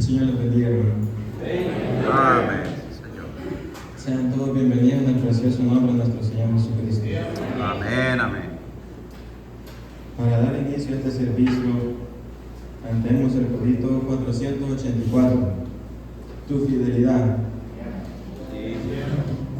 Señor les bendiga, hermano. Amén, Señor. Sean todos bienvenidos en el precioso nombre de nuestro Señor Jesucristo. Amén, amén. Para dar inicio a este servicio, cantemos el corito 484, Tu fidelidad. Tu fidelidad es grande, tu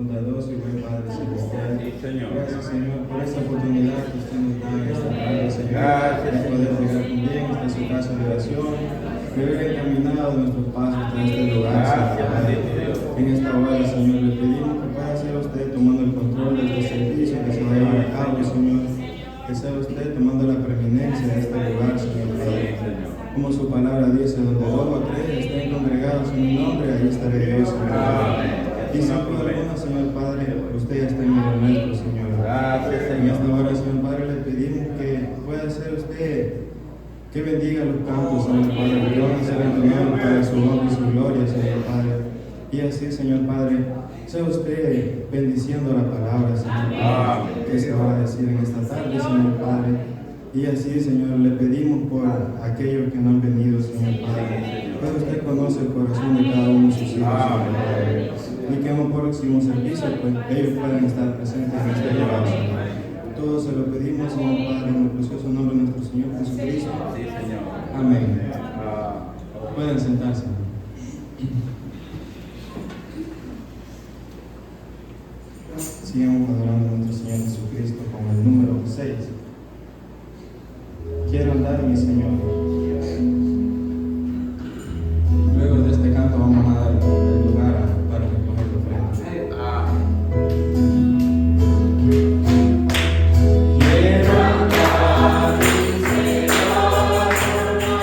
bondadoso y buen Padre Celestial. Gracias, Señor, por esta oportunidad que usted nos da en esta tarde, Señor, para poder llegar también hasta su casa de oración, que haber encaminado nuestros pasos hasta este lugar, Señor. En esta hora, Señor, le pedimos que pueda ser usted tomando el control de este servicio que se va a llevar a cabo, Señor, que sea usted tomando la preeminencia de este lugar, Señor. Como su palabra dice, donde dos o tres estén congregados en mi nombre, ahí estaré yo, Señor. Y sin duda alguna, Señor Padre, usted ya está en medio nuestro, Señor. Gracias, En Señor. esta hora, Señor Padre, le pedimos que pueda ser usted que bendiga los campos, Señor Padre, que van a ser entonados para su honra y su gloria, Señor Padre. Y así, Señor Padre, sea usted bendiciendo la palabra, Señor Padre, que se va a decir en esta tarde, Señor Padre. Y así, Señor, le pedimos por aquellos que no han venido, Señor Padre. Pero usted conoce el corazón de cada uno de sus hijos, Señor Padre. Y que en un próximo servicio, pues, ellos puedan estar presentes en este lugar, Señor. Todo se lo pedimos, Señor Padre, en el precioso nombre de nuestro Señor Jesucristo. Sí, Señor. Amén. Pueden sentarse. Sigamos adorando a nuestro Señor Jesucristo con el número 6. Quiero andar, mi Señor. Luego de este canto vamos a dar el lugar para recoger la ofrenda. Quiero andar, mi Señor, por más cerca de costado de camino.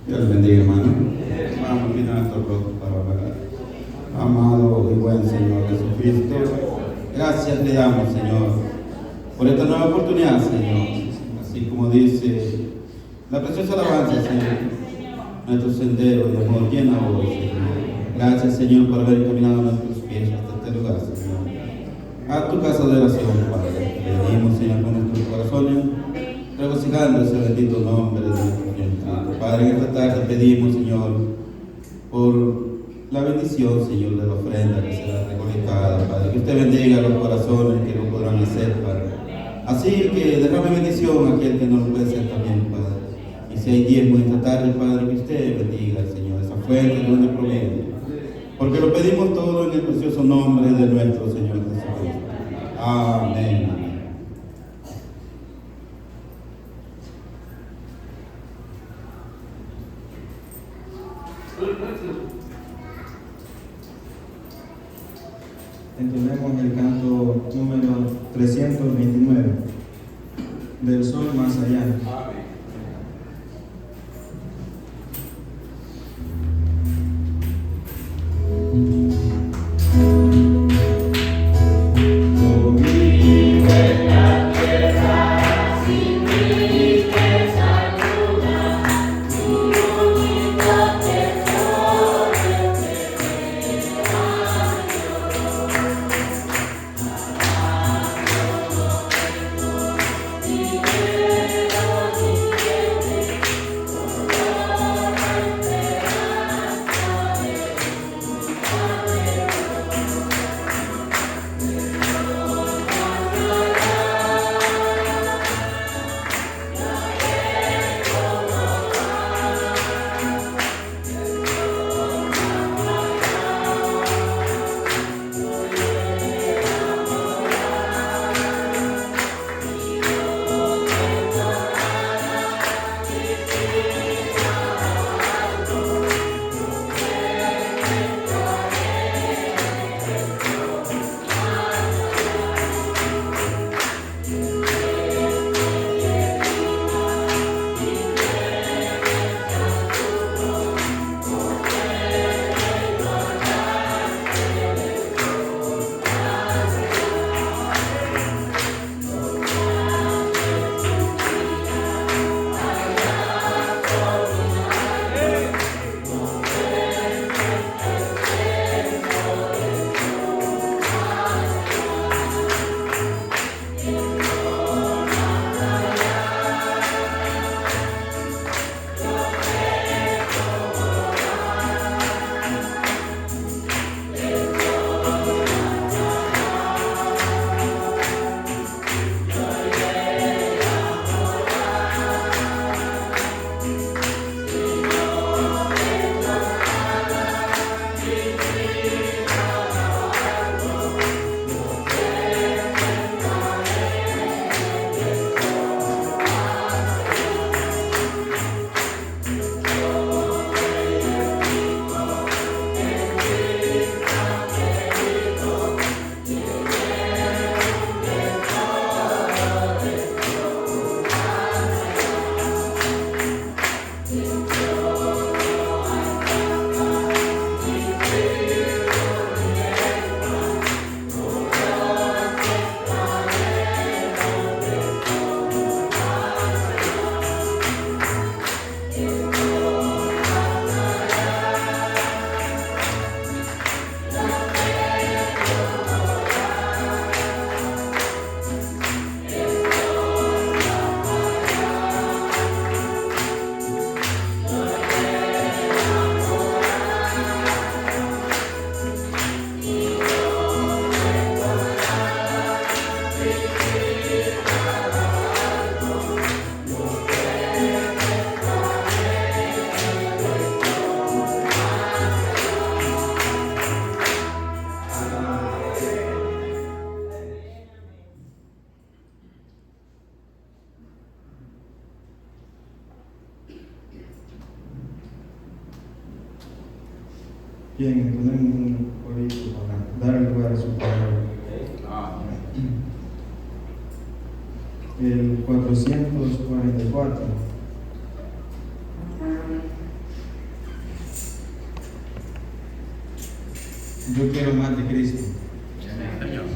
Dios les bendiga, hermano. Vamos a quitar nuestros rostros para orar. Amado y buen Señor Jesucristo, gracias le damos, Señor, por esta nueva oportunidad, Señor. Así como dice la preciosa alabanza, Señor, nuestro sendero de amor llena hoy, Señor. Gracias, Señor, por haber caminado nuestros pies hasta este lugar, Señor. A tu casa de oración, Padre. Te pedimos, Señor, con nuestros corazones, regocijando ese bendito nombre de nuestro Señor Cristo. Padre, en esta tarde pedimos, Señor, por la bendición, Señor, de la ofrenda que será recolectada, Padre. Que usted bendiga los corazones que lo podrán hacer, Padre. Así que derrame bendición a aquel que no lo puede hacer también, Padre. Y si hay diezmo esta tarde, Padre, que usted bendiga, Señor, esa fuente de donde proviene. Porque lo pedimos todo en el precioso nombre de nuestro Señor Jesucristo. Amén. Entonemos el canto número 329, del sol más allá. Bien, tenemos un corito para dar lugar a su palabra. El 444. Yo quiero más de Cristo. Señor.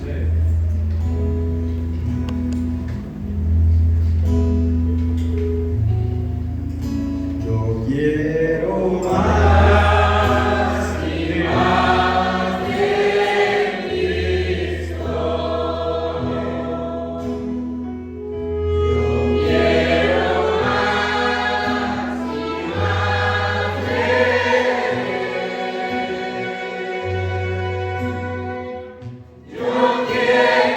Yo quiero más y más de Cristo. Yo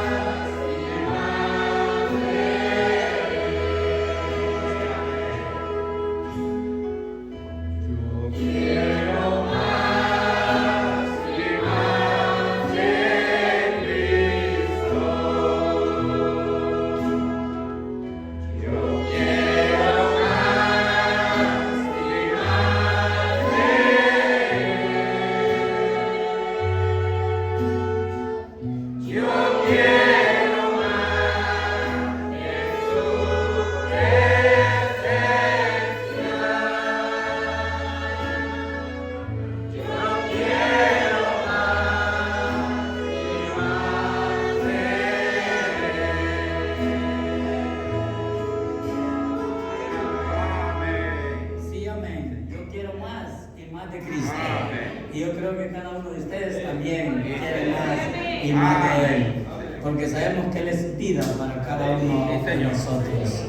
quiero más y más de Él. Yo quiero más de su presencia. Sí, amén. Yo quiero más y más de Cristo. Y yo creo que cada uno de ustedes también quiere más y más de Él. Porque sabemos que Él es vida para cada uno de nosotros.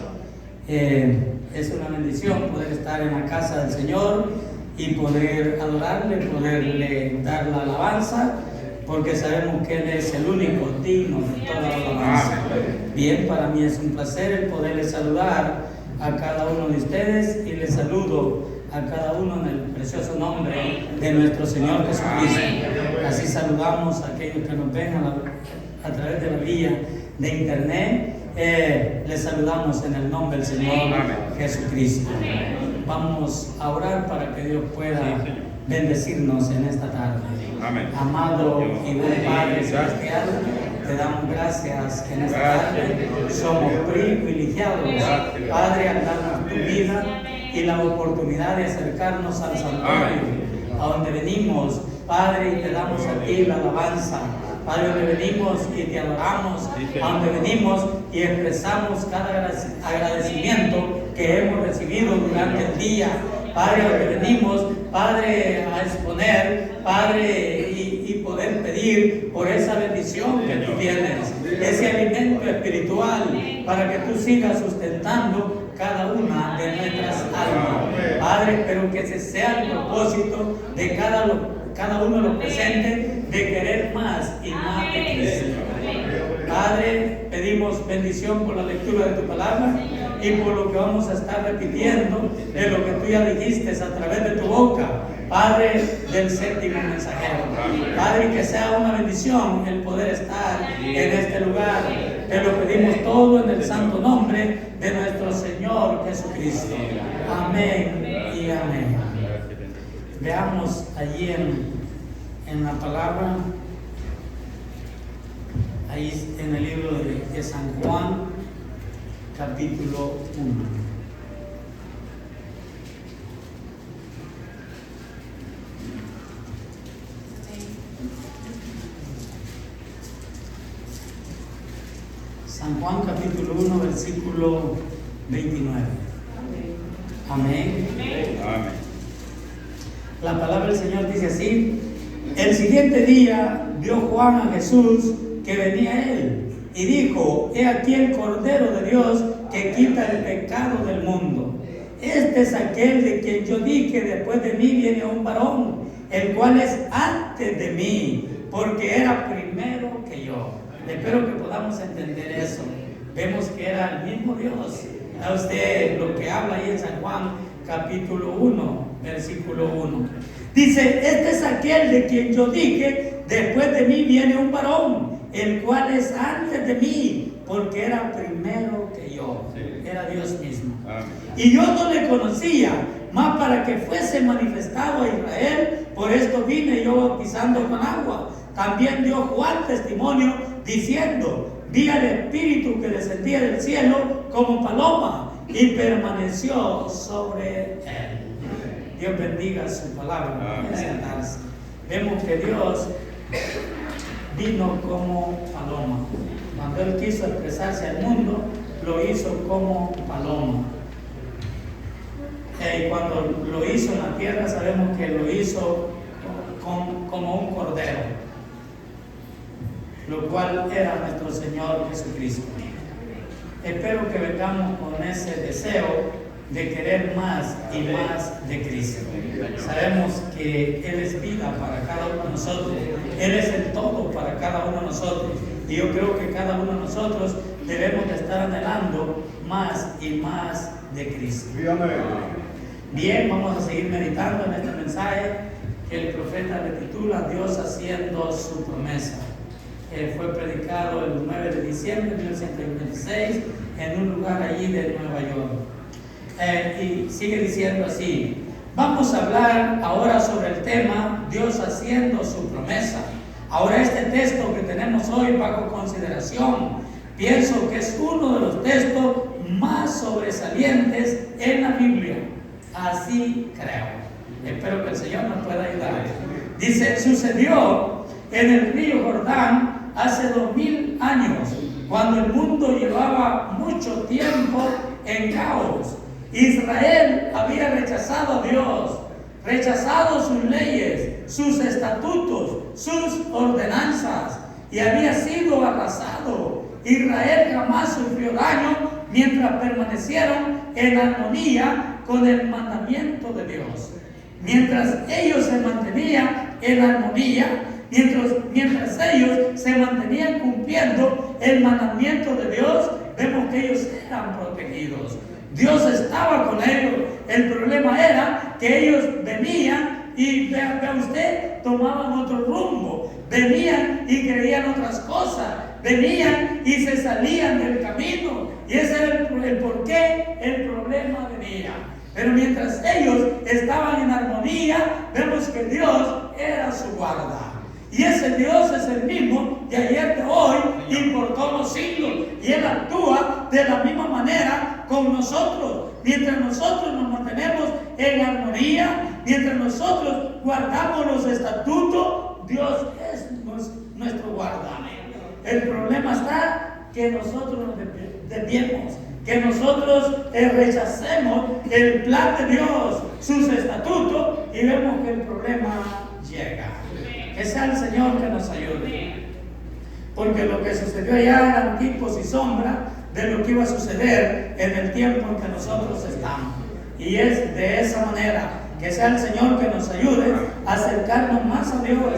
Es una bendición poder estar en la casa del Señor y poder adorarle, poderle dar la alabanza, porque sabemos que Él es el único digno de toda la alabanza. Bien, para mí es un placer el poderles saludar a cada uno de ustedes y les saludo a cada uno en el precioso nombre de nuestro Señor Jesucristo. Así saludamos a aquellos que nos ven a través de la vía de internet. Les saludamos en el nombre del Señor Jesucristo. Vamos a orar para que Dios pueda bendecirnos en esta tarde. Amado y buen Padre Celestial, te damos gracias en esta tarde. Somos privilegiados, Padre, al darnos tu vida y la oportunidad de acercarnos al santuario, a donde venimos, Padre, y te damos a ti la alabanza. Padre, donde venimos y te adoramos, a donde venimos y expresamos cada agradecimiento que hemos recibido durante el día. Padre, donde venimos, Padre, a exponer, Padre, y poder pedir por esa bendición que tú tienes, ese alimento espiritual, para que tú sigas sustentando cada una de nuestras almas. Padre, pero que ese sea el propósito de cada uno de los presentes, de querer más y más de Cristo. Padre, pedimos bendición por la lectura de tu palabra y por lo que vamos a estar repitiendo de lo que tú ya dijiste a través de tu boca, Padre, del séptimo mensajero. Padre, que sea una bendición el poder estar en este lugar. Te lo pedimos todo en el santo nombre de nuestro Señor Jesucristo. Amén y amén. Veamos allí en la palabra, ahí en el libro de San Juan, capítulo 1. San Juan capítulo 1, versículo 29. Amén. Amén. La palabra del Señor dice así: el siguiente día vio Juan a Jesús que venía a él y dijo: he aquí el Cordero de Dios que quita el pecado del mundo. Este es aquel de quien yo dije: después de mí viene un varón, el cual es antes de mí, porque era primero que yo. Espero que podamos entender eso. Vemos que era el mismo Dios. A usted lo que habla ahí en San Juan capítulo 1, versículo 1. Dice: este es aquel de quien yo dije: después de mí viene un varón, el cual es antes de mí, porque era primero que yo. Era Dios mismo. Y yo no le conocía, mas para que fuese manifestado a Israel, por esto vine yo bautizando con agua. También dio Juan testimonio diciendo: vi al Espíritu que descendía del cielo como paloma y permaneció sobre él. Dios bendiga su palabra. Pueden sentarse. Vemos que Dios vino como paloma. Cuando Él quiso expresarse al mundo, lo hizo como paloma. Y cuando lo hizo en la tierra, sabemos que lo hizo como un cordero, lo cual era nuestro Señor Jesucristo. Espero que vengamos con ese deseo de querer más y más de Cristo. Sabemos que Él es vida para cada uno de nosotros, Él es el todo para cada uno de nosotros, y yo creo que cada uno de nosotros debemos de estar anhelando más y más de Cristo. Bien, vamos a seguir meditando en este mensaje que el profeta le titula Dios haciendo su promesa. Fue predicado el 9 de diciembre de 1926 en un lugar allí de Nueva York. Y sigue diciendo así: vamos a hablar ahora sobre el tema Dios haciendo su promesa. Ahora, este texto que tenemos hoy bajo consideración, pienso que es uno de los textos más sobresalientes en la Biblia. Así creo. Espero que el Señor nos pueda ayudar. Dice: sucedió en el río Jordán hace 2000 años, cuando el mundo llevaba mucho tiempo en caos. Israel había rechazado a Dios, rechazado sus leyes, sus estatutos, sus ordenanzas, y había sido arrasado. Israel jamás sufrió daño mientras permanecieron en armonía con el mandamiento de Dios. Mientras ellos se mantenían en armonía, mientras ellos se mantenían cumpliendo el mandamiento de Dios, vemos que ellos eran protegidos. Dios estaba con ellos. El problema era que ellos venían y, vea usted, tomaban otro rumbo. Venían y creían otras cosas. Venían y se salían del camino. Y ese era el por qué el problema venía. Pero mientras ellos estaban en armonía, vemos que Dios era su guarda. Y ese Dios es el mismo de ayer, de hoy y por todos los siglos. Y Él actúa de la misma manera con nosotros. Mientras nosotros nos mantenemos en armonía, mientras nosotros guardamos los estatutos, Dios es nuestro guarda. El problema está que nosotros nos desviemos, que nosotros rechacemos el plan de Dios, sus estatutos, y vemos que el problema llega. Que sea el Señor que nos ayude. Porque lo que sucedió allá eran tipos y sombras de lo que iba a suceder en el tiempo en que nosotros estamos. Y es de esa manera. Que sea el Señor que nos ayude a acercarnos más a Dios,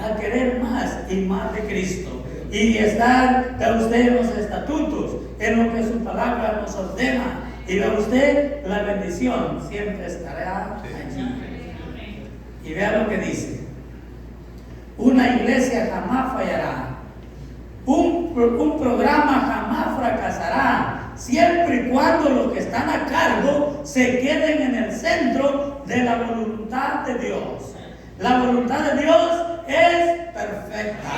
a querer más y más de Cristo. Y estar, vea usted, en los estatutos, en lo que su palabra nos ordena. Y vea usted, la bendición siempre estará allí. Y vea lo que dice: una iglesia jamás fallará. Un programa jamás fracasará, siempre y cuando los que están a cargo se queden en el centro de la voluntad de Dios. La voluntad de Dios es perfecta.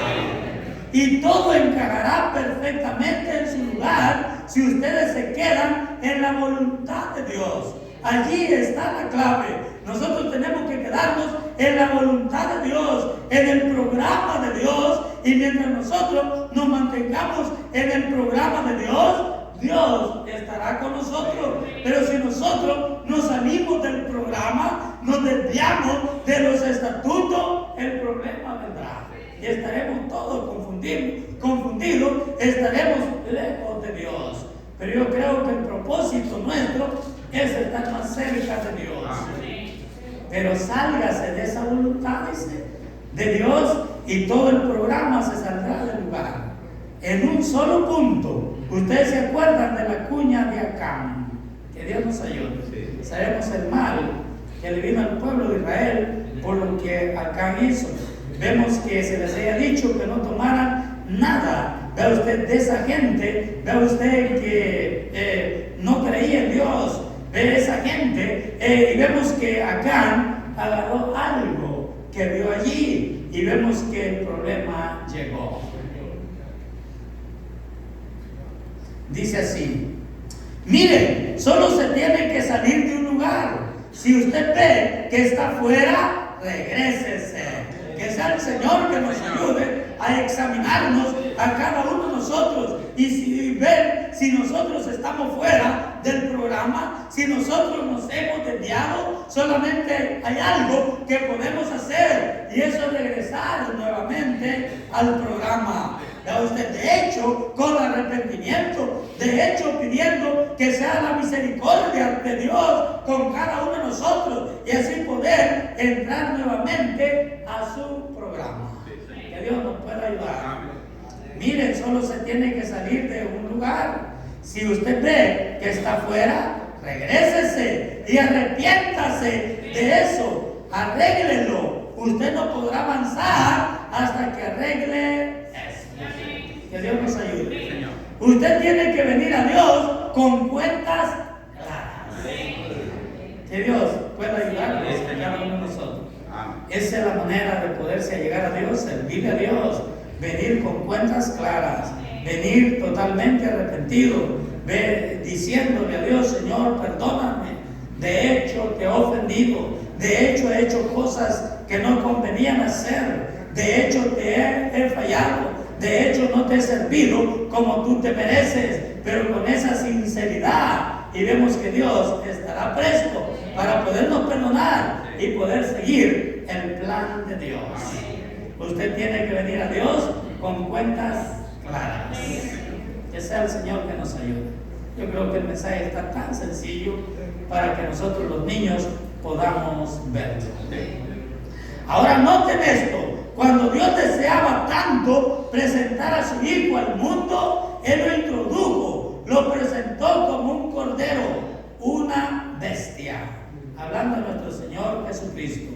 Y todo encajará perfectamente en su lugar si ustedes se quedan en la voluntad de Dios. Allí está la clave. Nosotros tenemos que quedarnos en la voluntad de Dios, en el programa de Dios, y mientras nosotros nos mantengamos en el programa de Dios, Dios estará con nosotros. Pero si nosotros nos salimos del programa, nos desviamos de los estatutos, el problema vendrá. Y estaremos todos confundidos, estaremos lejos de Dios. Pero yo creo que el propósito nuestro es estar más cerca de Dios. Pero sálgase de esa voluntad, dice, de Dios, y todo el programa se saldrá del lugar. En un solo punto, ustedes se acuerdan de la cuña de Acán. Que Dios nos ayude. Sabemos el mal que le vino al pueblo de Israel por lo que Acán hizo. Vemos que se les haya dicho que no tomaran nada. Vea usted de esa gente, vea usted que no creía en Dios. Ve esa gente, y vemos que Acán agarró algo que vio allí, y vemos que el problema llegó. Dice así: miren, solo se tiene que salir de un lugar. Si usted ve que está fuera, regrésese. Que sea el Señor que nos ayude a examinarnos a cada uno de nosotros y ver si nosotros estamos fuera del programa, si nosotros nos hemos desviado. Solamente hay algo que podemos hacer, y eso es regresar nuevamente al programa. ¿Vea usted? De hecho, con arrepentimiento, de hecho pidiendo que sea la misericordia de Dios con cada uno de nosotros, y así poder entrar nuevamente a su programa. Que Dios nos pueda ayudar. Miren, solo se tiene que salir de un lugar. Si usted ve que está afuera, regrésese y arrepiéntase de eso. Arréglelo. Usted no podrá avanzar hasta que arregle eso. Que Dios nos ayude. Usted tiene que venir a Dios con cuentas claras. Que Dios pueda ayudarnos a cada uno de nosotros. Esa es la manera de poderse llegar a Dios, servirle a Dios, venir con cuentas claras, venir totalmente arrepentido, diciéndole a Dios: Señor, perdóname, de hecho te he ofendido, de hecho he hecho cosas que no convenían hacer, de hecho te he fallado, de hecho no te he servido como tú te mereces, pero con esa sinceridad, y vemos que Dios estará presto para podernos perdonar y poder seguir el plan de Dios. Usted tiene que venir a Dios con cuentas claras. Que sea el Señor que nos ayude. Yo creo que el mensaje está tan sencillo para que nosotros los niños podamos verlo. Ahora noten esto: cuando Dios deseaba tanto presentar a su Hijo al mundo, Él lo introdujo, lo presentó como un cordero, una bestia. Hablando de nuestro Señor Jesucristo,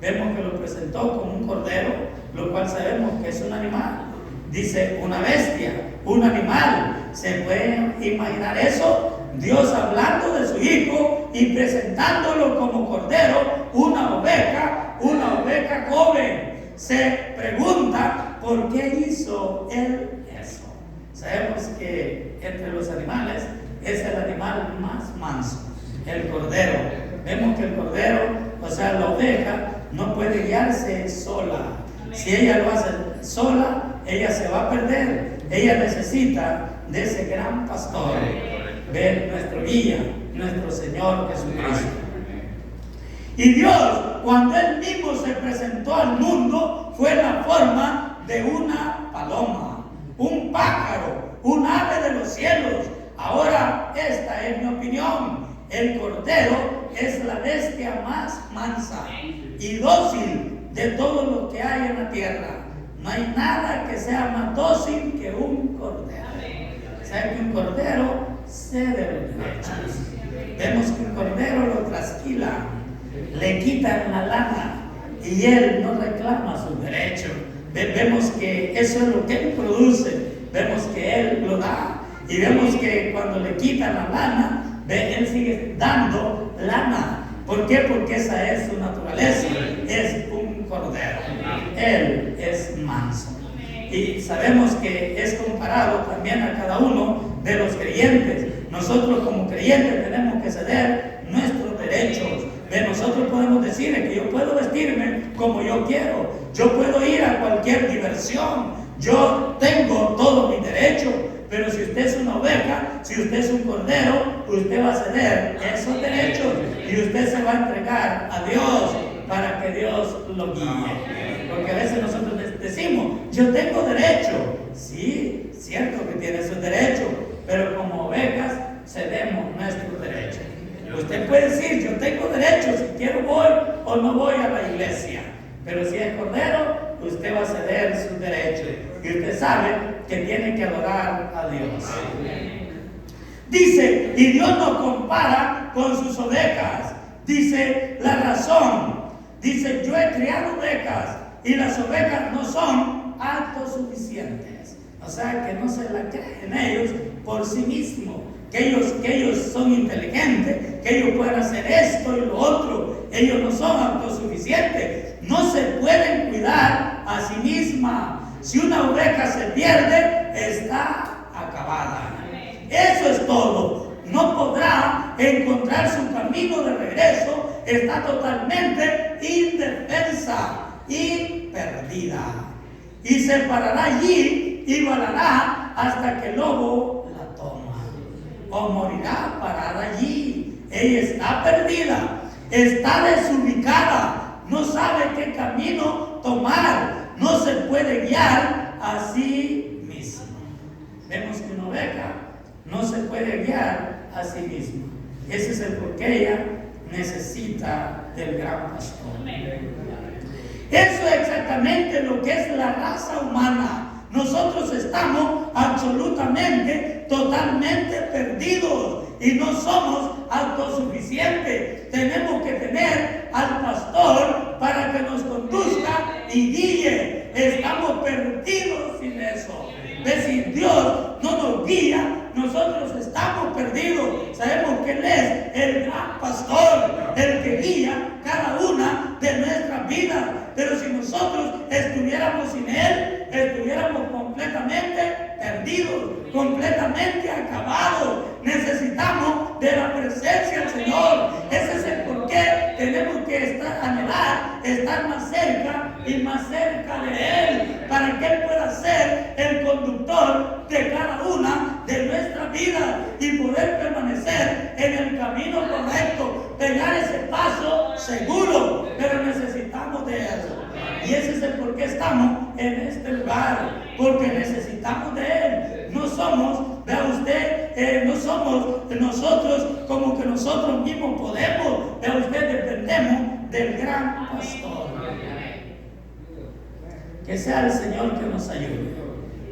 vemos que lo presentó como un cordero, lo cual sabemos que es un animal. Dice una bestia, un animal. ¿Se puede imaginar eso? Dios hablando de su Hijo y presentándolo como cordero, una oveja joven. Se pregunta: ¿por qué hizo Él eso? Sabemos que entre los animales es el animal más manso, el cordero. Vemos que el cordero, o sea, la oveja, no puede guiarse sola. Si ella lo hace sola, ella se va a perder. Ella necesita de ese gran pastor, de nuestro guía, nuestro Señor Jesucristo. Y Dios, cuando Él mismo se presentó al mundo, fue en la forma de una paloma, un pájaro, un ave de los cielos. Ahora, esta es mi opinión: el cordero es la bestia más mansa y dócil de todo lo que hay en la tierra. No hay nada que sea más dócil que un cordero. ¿Sabe que un cordero cede los derechos? Vemos que un cordero lo trasquilan, le quitan la lana y él no reclama sus derechos. Vemos que eso es lo que él produce, vemos que él lo da, y vemos que cuando le quitan la lana, él sigue dando lana. ¿Por qué? Porque esa es su naturaleza. Es un cordero. Él es manso. Y sabemos que es comparado también a cada uno de los creyentes. Nosotros como creyentes tenemos que ceder nuestros derechos. Nosotros podemos decir que yo puedo vestirme como yo quiero. Yo puedo ir a cualquier diversión. Yo tengo todos mis derechos. Pero si usted es una oveja, si usted es un cordero, usted va a ceder esos derechos y usted se va a entregar a Dios para que Dios lo guíe. Porque a veces nosotros decimos: yo tengo derecho. Sí, cierto que tiene sus derechos, pero como ovejas cedemos nuestros derechos. Usted puede decir: yo tengo derecho, si quiero voy o no voy a la iglesia. Pero si es cordero, usted va a ceder sus derechos. Y usted sabe que tiene que adorar a Dios. Dice, y Dios nos compara con sus ovejas. Dice la razón. Dice: yo he criado ovejas y las ovejas no son autosuficientes. O sea, que no se la creen ellos por sí mismos. Que ellos son inteligentes, que ellos pueden hacer esto y lo otro. Ellos no son autosuficientes. No se pueden cuidar a sí mismas. Si una oveja se pierde, está acabada. Eso es todo. No podrá encontrar su camino de regreso. Está totalmente indefensa y perdida. Y se parará allí y balará hasta que el lobo la toma. O morirá parada allí. Ella está perdida, está desubicada, no sabe qué camino tomar, no se puede guiar a sí misma. Vemos que una oveja no se puede guiar a sí misma. Ese es el por qué ella necesita del gran pastor. Eso es exactamente lo que es la raza humana. Nosotros estamos absolutamente, totalmente perdidos y no somos autosuficientes. Tenemos que tener al pastor para que nos conduzca y guíe. Estamos perdidos sin eso. Si Dios no nos guía, nosotros estamos perdidos. Sabemos que Él es el gran pastor, el que guía cada una de nuestras vidas. Pero si nosotros estuviéramos sin Él, estuviéramos completamente perdidos, completamente acabados. Necesitamos de la presencia del Señor. Ese es el por qué tenemos que anhelar estar más cerca y más cerca de Él, para que Él pueda ser el conductor de cada una de nuestras vidas y poder permanecer en el camino correcto, pegar ese paso seguro. Pero necesitamos de eso. Y ese es el por qué estamos en este lugar, porque necesitamos de Él. No somos, vea usted, no somos nosotros como que nosotros mismos podemos. Vea usted, dependemos del gran pastor. Que sea el Señor que nos ayude.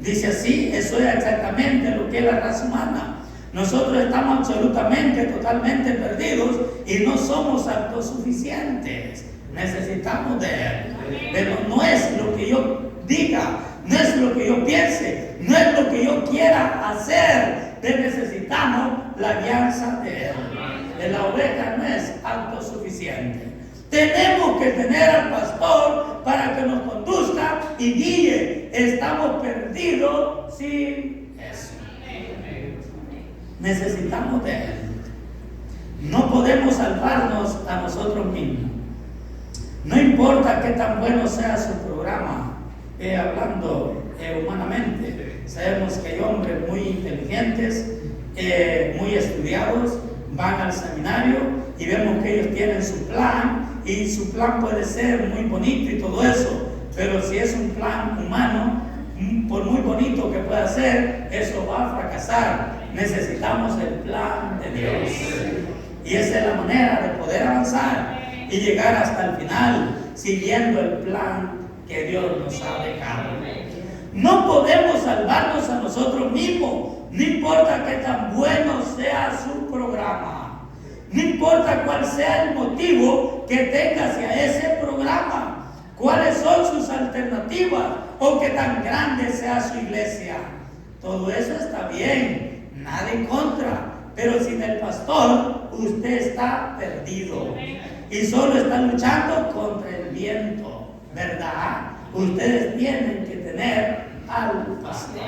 Dice así, eso es exactamente lo que es la raza humana. Nosotros estamos absolutamente, totalmente perdidos y no somos autosuficientes. Necesitamos de Él. Pero no es lo que yo diga, no es lo que yo piense, no es lo que yo quiera hacer. Necesitamos la guianza de Él. La oveja no es autosuficiente. Tenemos que tener al pastor para que nos conduzca y guíe. Estamos perdidos sin eso. Necesitamos de Él. No podemos salvarnos a nosotros mismos. No importa qué tan bueno sea su programa, hablando humanamente. Sabemos que hay hombres muy inteligentes, muy estudiados, van al seminario y vemos que ellos tienen su plan, y su plan puede ser muy bonito y todo eso, pero si es un plan humano, por muy bonito que pueda ser, eso va a fracasar. Necesitamos el plan de Dios, y esa es la manera de poder avanzar y llegar hasta el final, siguiendo el plan que Dios nos ha dejado. No podemos salvarnos a nosotros mismos, no importa qué tan bueno sea su programa. No importa cuál sea el motivo que tenga hacia ese programa, cuáles son sus alternativas o qué tan grande sea su iglesia. Todo eso está bien, nada en contra, pero sin el pastor usted está perdido y solo está luchando contra el viento, ¿verdad? Ustedes tienen que tener al pastor.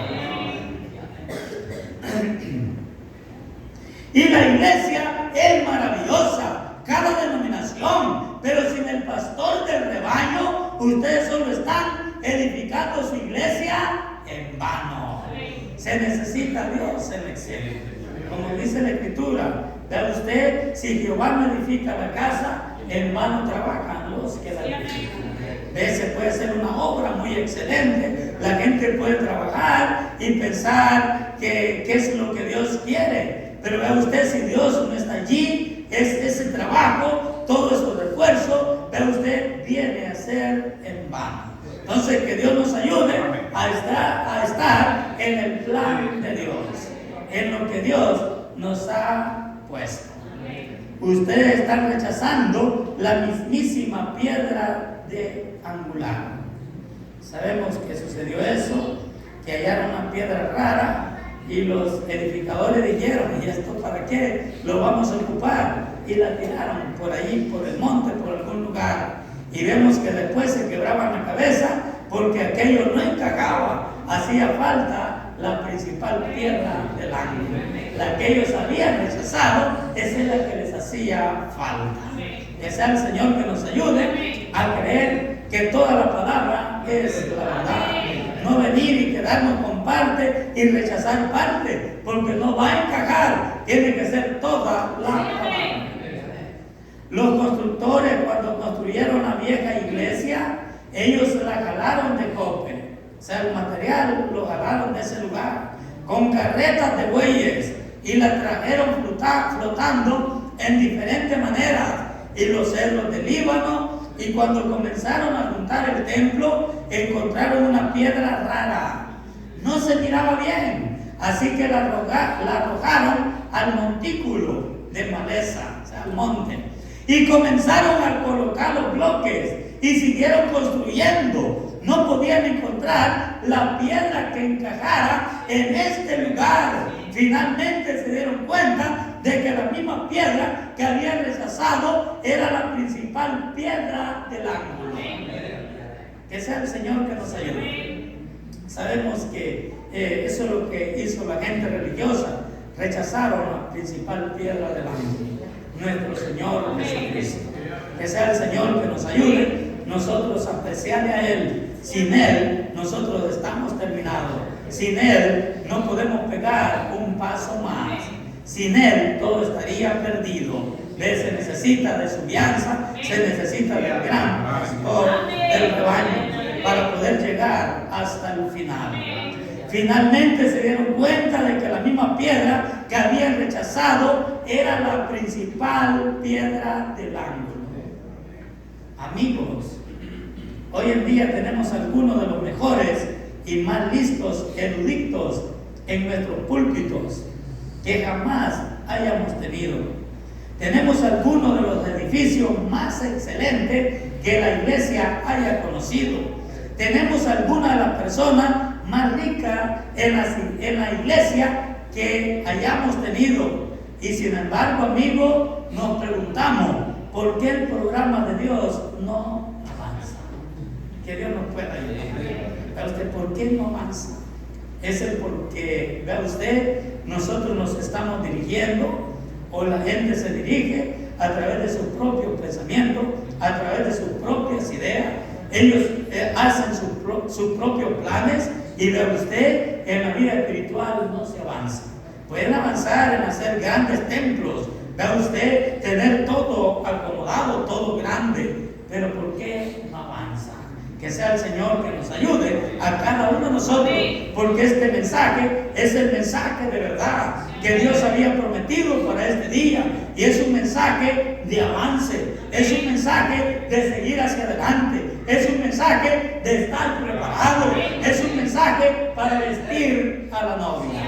Y la iglesia es maravillosa, cada denominación, pero sin el pastor del rebaño, ustedes solo están edificando su iglesia en vano. Se necesita Dios en el cielo. Como dice la Escritura, vea usted, si Jehová no edifica la casa, en vano trabajan los que la edifican. Se puede ser una obra muy excelente, la gente puede trabajar y pensar que es lo que Dios quiere. Pero vea usted, si Dios no está allí, ese trabajo, todo ese esfuerzo, vea usted, viene a ser en vano. Entonces, que Dios nos ayude a estar en el plan de Dios, en lo que Dios nos ha puesto. Ustedes están rechazando la mismísima piedra de angular. Sabemos que sucedió eso, que hallaron una piedra rara. Y los edificadores dijeron, ¿y esto para qué lo vamos a ocupar? Y la tiraron por allí, por el monte, por algún lugar. Y vemos que después se quebraban la cabeza porque aquello no encajaba. Hacía falta la principal piedra del ángulo. La que ellos habían rechazado, esa es la que les hacía falta. Que sea el Señor que nos ayude a creer que toda la palabra es la verdad. No venir y quedarnos con parte y rechazar parte, porque no va a encajar. Tiene que ser toda la palabra. Los constructores, cuando construyeron la vieja iglesia, ellos la jalaron de Jope. O sea, el material lo jalaron de ese lugar con carretas de bueyes y la trajeron flotando en diferentes maneras, y los cedros del Líbano. Y cuando comenzaron a juntar el templo, encontraron una piedra rara. No se miraba bien, así que la arrojaron al montículo de maleza, o sea, al monte, y comenzaron a colocar los bloques y siguieron construyendo. No podían encontrar la piedra que encajara en este lugar. Finalmente se dieron cuenta de que la misma piedra que habían rechazado era la principal piedra del ángulo. Que sea el Señor que nos ayude. Sabemos que eso es lo que hizo la gente religiosa. Rechazaron la principal piedra del ángulo, nuestro Señor Jesucristo. Que sea el Señor que nos ayude, nosotros apreciarle a Él. Sin Él, nosotros estamos terminados. Sin Él, no podemos pegar un paso más. Sin Él, todo estaría perdido. Se necesita de su guianza, se necesita del gran pastor del rebaño para poder llegar hasta el final. Finalmente se dieron cuenta de que la misma piedra que habían rechazado era la principal piedra del ángulo. Amigos, hoy en día tenemos algunos de los mejores y más listos eruditos en nuestros púlpitos que jamás hayamos tenido. Tenemos algunos de los edificios más excelentes que la iglesia haya conocido. Tenemos algunas de las personas más ricas en la iglesia que hayamos tenido. Y sin embargo, amigos, nos preguntamos, ¿por qué el programa de Dios no avanza? Que Dios nos pueda ayudar. Vea usted, ¿por qué no avanza? Es el porque, vea usted, nosotros nos estamos dirigiendo, o la gente se dirige a través de sus propios pensamientos, a través de sus propias ideas. Ellos hacen sus propios planes, y vea usted, en la vida espiritual no se avanza. Pueden avanzar en hacer grandes templos, vea usted, tener todo acomodado, todo grande, pero ¿por qué no avanza? Que sea el Señor que nos ayude a cada uno de nosotros, porque este mensaje es el mensaje de verdad que Dios había prometido para este día, y es un mensaje de avance, es un mensaje de seguir hacia adelante, es un mensaje de estar preparado, es un mensaje para vestir a la novia.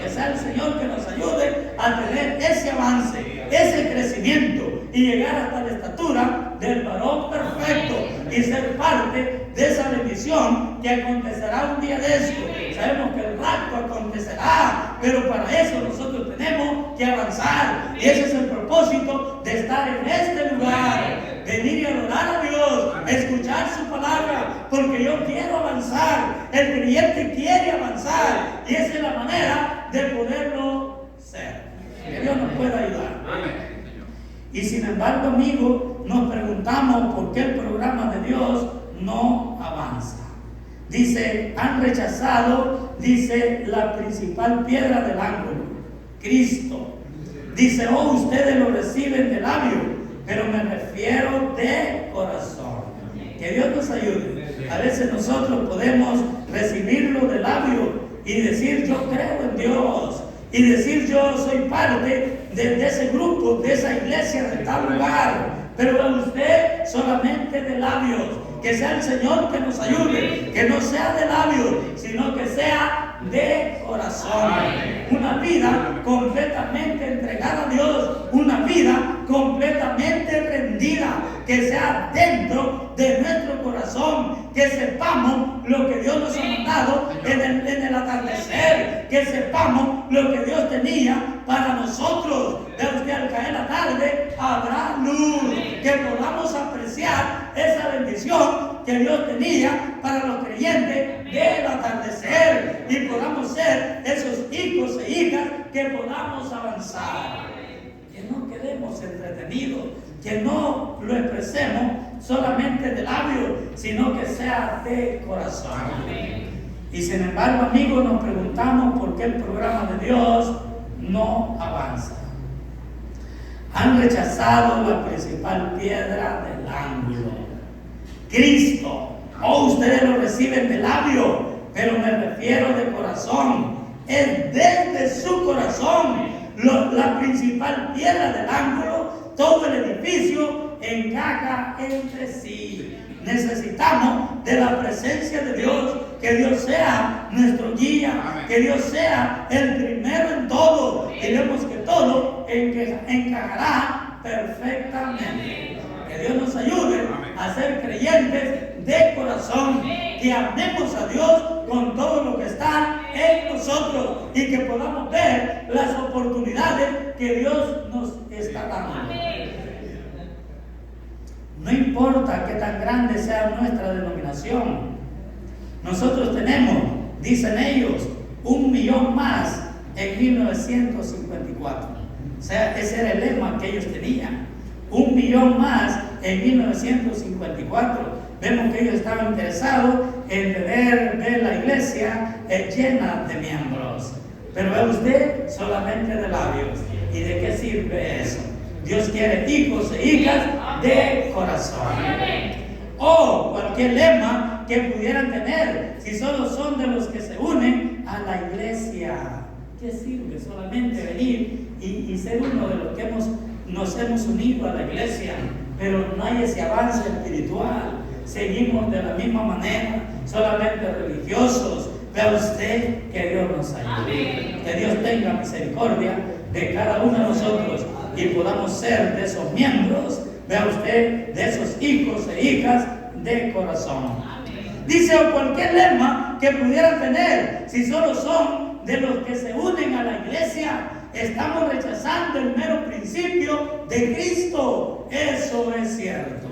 Que sea el Señor que nos ayude a tener ese avance, ese crecimiento, y llegar hasta la estatura del varón perfecto y ser parte de esa bendición que acontecerá un día de esto. Sabemos que el rapto acontecerá, pero para eso nosotros tenemos que avanzar, y ese es el propósito de estar en este lugar, venir y adorar a Dios, escuchar su palabra, porque yo quiero avanzar, el creyente quiere avanzar, y esa es la manera de poderlo ser. Que Dios nos pueda ayudar. Y sin embargo, amigos, nos preguntamos por qué el programa de Dios no avanza. Dice, han rechazado, dice, la principal piedra del ángulo, Cristo. Dice, oh, ustedes lo reciben de labio, pero me refiero de corazón. Que Dios nos ayude. A veces nosotros podemos recibirlo de labio y decir, yo creo en Dios, y decir, yo soy parte de ese grupo, de esa iglesia, de tal lugar, pero usted solamente de labios. Que sea el Señor que nos ayude, que no sea de labios, sino que sea de corazón. Una vida completamente entregada a Dios, una vida completamente rendida, que sea dentro de nuestro corazón, que sepamos lo que Dios nos ha mandado en el atardecer, que sepamos lo que Dios tenía para nosotros. Vea usted, al caer la tarde habrá luz, que podamos apreciar esa bendición que Dios tenía para los creyentes del atardecer. y podamos ser esos hijos e hijas que podamos avanzar. Que no quedemos entretenidos, que no lo expresemos solamente de labios, sino que sea de corazón. Y sin embargo, amigos, nos preguntamos por qué el programa de Dios no avanza. Han rechazado la principal piedra del ángulo, Cristo. Ustedes lo reciben de labio, pero me refiero de corazón. Es desde su corazón la principal piedra del ángulo. Todo el edificio encaja entre sí. Necesitamos de la presencia de Dios, que Dios sea nuestro guía, que Dios sea el primero en todo, y vemos que todo encajará perfectamente. Que Dios nos ayude a ser creyentes de corazón, que amemos a Dios con todo lo que está en nosotros y que podamos ver las oportunidades que Dios nos está dando. No importa qué tan grande sea nuestra denominación, nosotros tenemos, dicen ellos, 1 millón más en 1954. O sea, ese era el lema que ellos tenían. 1 millón más en 1954. Vemos que ellos estaban interesados en ver la iglesia llena de miembros. Pero ve usted, solamente de labios. ¿Y de qué sirve eso? Dios quiere hijos e hijas de corazón. O cualquier lema que pudieran tener, si solo son de los que se unen a la iglesia. ¿Qué sirve solamente venir y ser uno de los que nos hemos unido a la iglesia, pero no hay ese avance espiritual? Seguimos de la misma manera, solamente religiosos. Vea usted, que Dios nos ayude, que Dios tenga misericordia de cada uno de nosotros y podamos ser de esos miembros, vea usted, de esos hijos e hijas de corazón. Dice, o cualquier lema que pudieran tener, si solo son de los que se unen a la iglesia, estamos rechazando el mero principio de Cristo. Eso es cierto.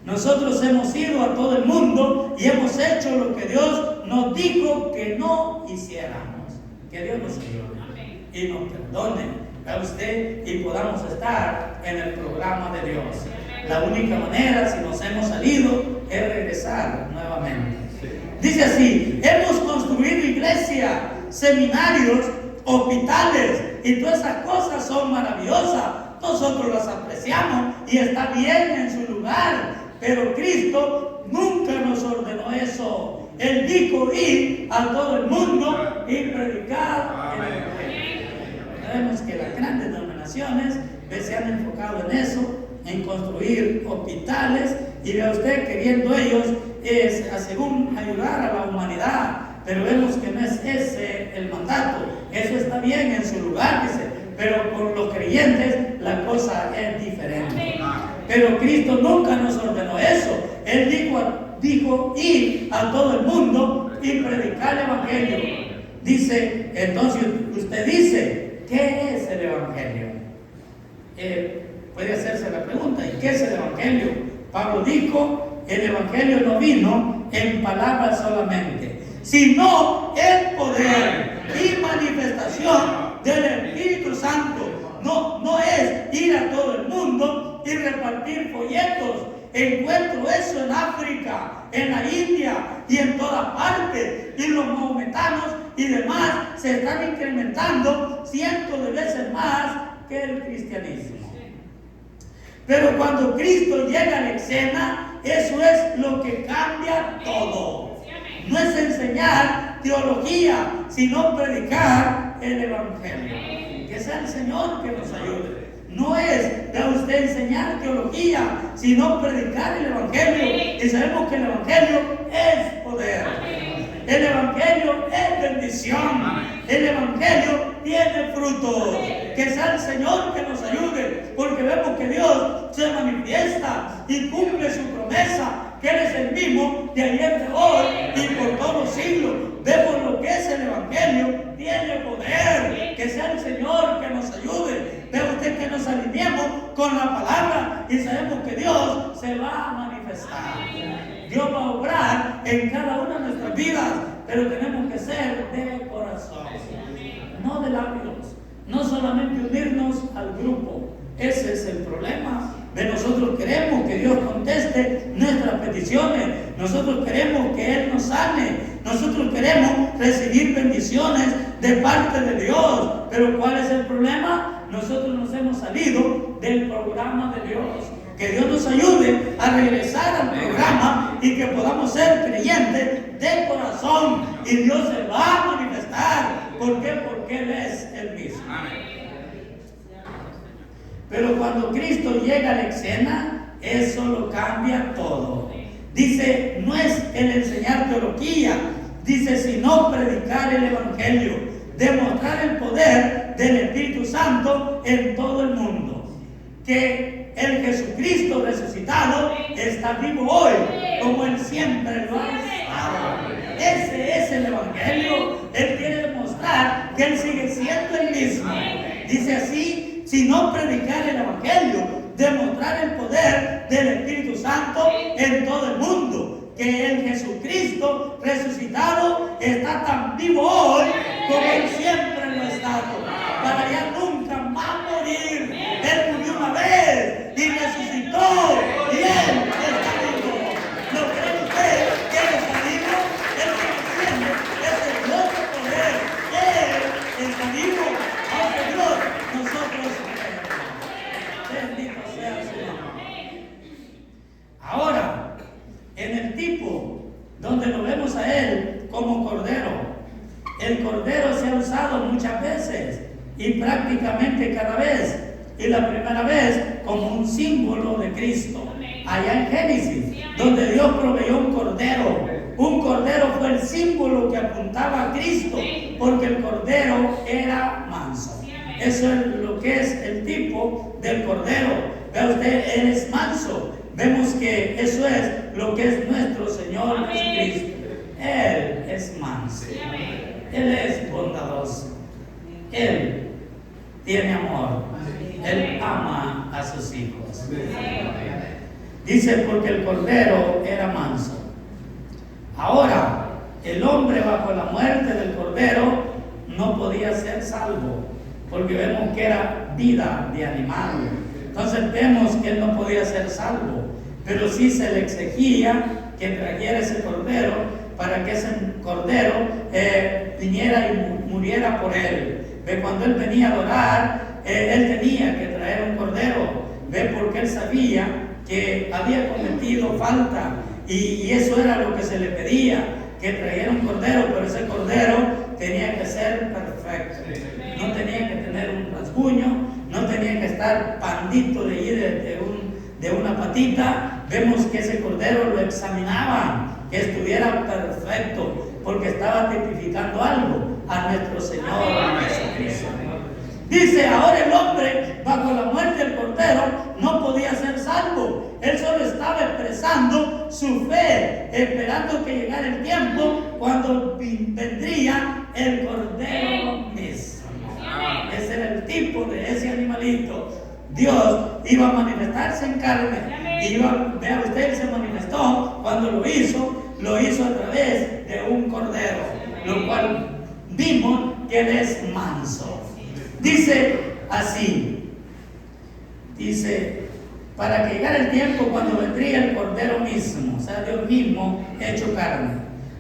Nosotros hemos ido a todo el mundo y hemos hecho lo que Dios nos dijo que no hiciéramos. Que Dios nos ayude y nos perdone a usted y podamos estar en el programa de Dios. La única manera, si nos hemos salido, es regresar nuevamente. Dice así, hemos construido iglesias, seminarios, hospitales, y todas esas cosas son maravillosas. Nosotros las apreciamos y está bien en su lugar, pero Cristo nunca nos ordenó eso. Él dijo, ir a todo el mundo y predicar el evangelio. Sabemos que las grandes denominaciones se han enfocado en eso, en construir hospitales, y vea usted, queriendo ellos según ayudar a la humanidad, pero vemos que no es ese el mandato. Eso está bien en su lugar, dice, pero con los creyentes la cosa es diferente. Pero Cristo nunca nos ordenó eso. Él dijo ir a todo el mundo y predicar el evangelio. Dice, entonces usted dice, ¿qué es el evangelio? Puede hacerse la pregunta, ¿y qué es el evangelio? Pablo dijo, el evangelio no vino en palabras solamente, sino en poder y manifestación del Espíritu Santo. No es ir a todo el mundo y repartir folletos. Encuentro eso en África, en la India y en todas partes. Y los mahometanos y demás se están incrementando cientos de veces más que el cristianismo. Pero cuando Cristo llega a la escena, eso es lo que cambia todo. No es enseñar teología, sino predicar el evangelio. Que sea el Señor que nos ayude. No es de usted enseñar teología, sino predicar el evangelio. Y sabemos que el evangelio es poder. El evangelio es bendición. El evangelio tiene frutos. Que sea el Señor que nos ayude, porque vemos que Dios se manifiesta y cumple su promesa, que Él es el mismo de ayer, de hoy y por todos los siglos. Vemos lo que es el evangelio, tiene poder. Que sea el Señor que nos ayude. Ve usted que nos alineemos con la palabra y sabemos que Dios se va a manifestar. Dios va a obrar en cada una de nuestras vidas, pero tenemos que ser de corazón, no de labios, no solamente unirnos al grupo. Ese es el problema. Nosotros queremos que Dios conteste nuestras peticiones, nosotros queremos que Él nos sane, nosotros queremos recibir bendiciones de parte de Dios, pero ¿cuál es el problema? Nosotros nos hemos salido del programa de Dios. Que Dios nos ayude a regresar al programa y que podamos ser creyentes de corazón, y Dios se va a manifestar. ¿Por qué? Porque Él es el mismo. Pero cuando Cristo llega a la escena, eso lo cambia todo. Dice, no es el enseñar teología, dice, sino predicar el Evangelio, demostrar el poder del Espíritu Santo en todo el mundo. Que el Jesucristo resucitado está vivo hoy, como Él siempre lo ha estado. Ese es el Evangelio. Él quiere demostrar que Él sigue siendo el mismo. Dice así, sino predicar el Evangelio, demostrar el poder del Espíritu Santo en todo el mundo. Que el Jesucristo resucitado está tan vivo hoy como Él siempre lo ha estado, para ya nunca más morir. Él murió una vez y resucitó, y Él está vivo. ¿No cree usted que Él está vivo? Él sigue siendo ese Dios de poder. Él está vivo. Aunque Dios, nosotros creemos. Bendito sea el Señor. Ahora, en el tipo donde lo vemos a Él como cordero, el cordero se ha usado muchas veces y prácticamente cada vez, y la primera vez como un símbolo de Cristo. Allá en Génesis, donde Dios proveyó un cordero fue el símbolo que apuntaba a Cristo, porque el cordero era manso. Eso es lo que es el tipo del cordero. Vea usted, Él es manso. Vemos que eso es lo que es nuestro Señor Jesucristo. Él es manso. Él es bondadoso. Él tiene amor. Él ama a sus hijos. Dice, porque el cordero era manso. Ahora, el hombre bajo la muerte del cordero no podía ser salvo, porque vemos que era vida de animal. Entonces vemos que él no podía ser salvo, pero sí se le exigía que trajera ese cordero para que ese cordero viniera y muriera por él. Ve, cuando él venía a adorar, él tenía que traer un cordero. Ve, porque él sabía que había cometido falta, y eso era lo que se le pedía, que trajera un cordero, pero ese cordero tenía que ser perfecto. No tenía que tener un rasguño, no tenía que estar pandito de allí de una patita. Vemos que ese cordero lo examinaban, que estuviera perfecto, porque estaba tipificando algo a nuestro Señor Jesucristo. Dice, ahora el hombre bajo la muerte del cordero no podía ser salvo. Él solo estaba expresando su fe, esperando que llegara el tiempo cuando vendría el cordero mismo. Ese era el tipo de ese animalito. Dios iba a manifestarse en carne. Vea usted, se manifestó cuando lo hizo a través de un cordero, lo cual vimos que Él es manso. Dice así, para que llegara el tiempo cuando vendría el cordero mismo, o sea, Dios mismo hecho carne.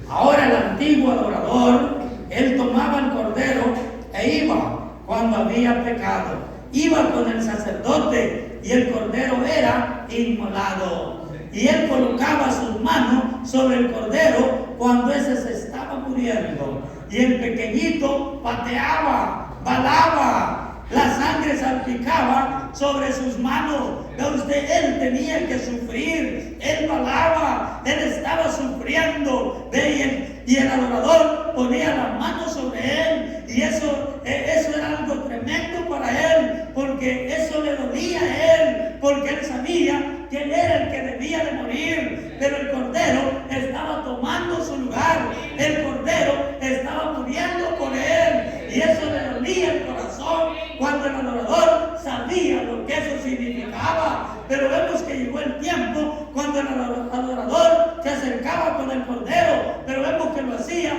Ahora el antiguo adorador, él tomaba el cordero e iba cuando había pecado. Iba con el sacerdote y el cordero era inmolado. Y él colocaba sus manos sobre el cordero cuando ese se estaba muriendo. Y el pequeñito pateaba, balaba, la sangre salpicaba sobre sus manos. Ve usted, él tenía que sufrir, él balaba, él estaba sufriendo. Ve, y el adorador ponía las manos sobre él, y eso era algo tremendo para él, porque eso le dolía a él, porque él sabía que él era el que debía de morir, pero el cordero estaba tomando su lugar, el cordero estaba muriendo por él, y eso le dolía el corazón cuando el adorador sabía lo que eso significaba. Pero vemos que llegó el tiempo cuando el adorador se acercaba con el cordero, pero vemos que lo hacía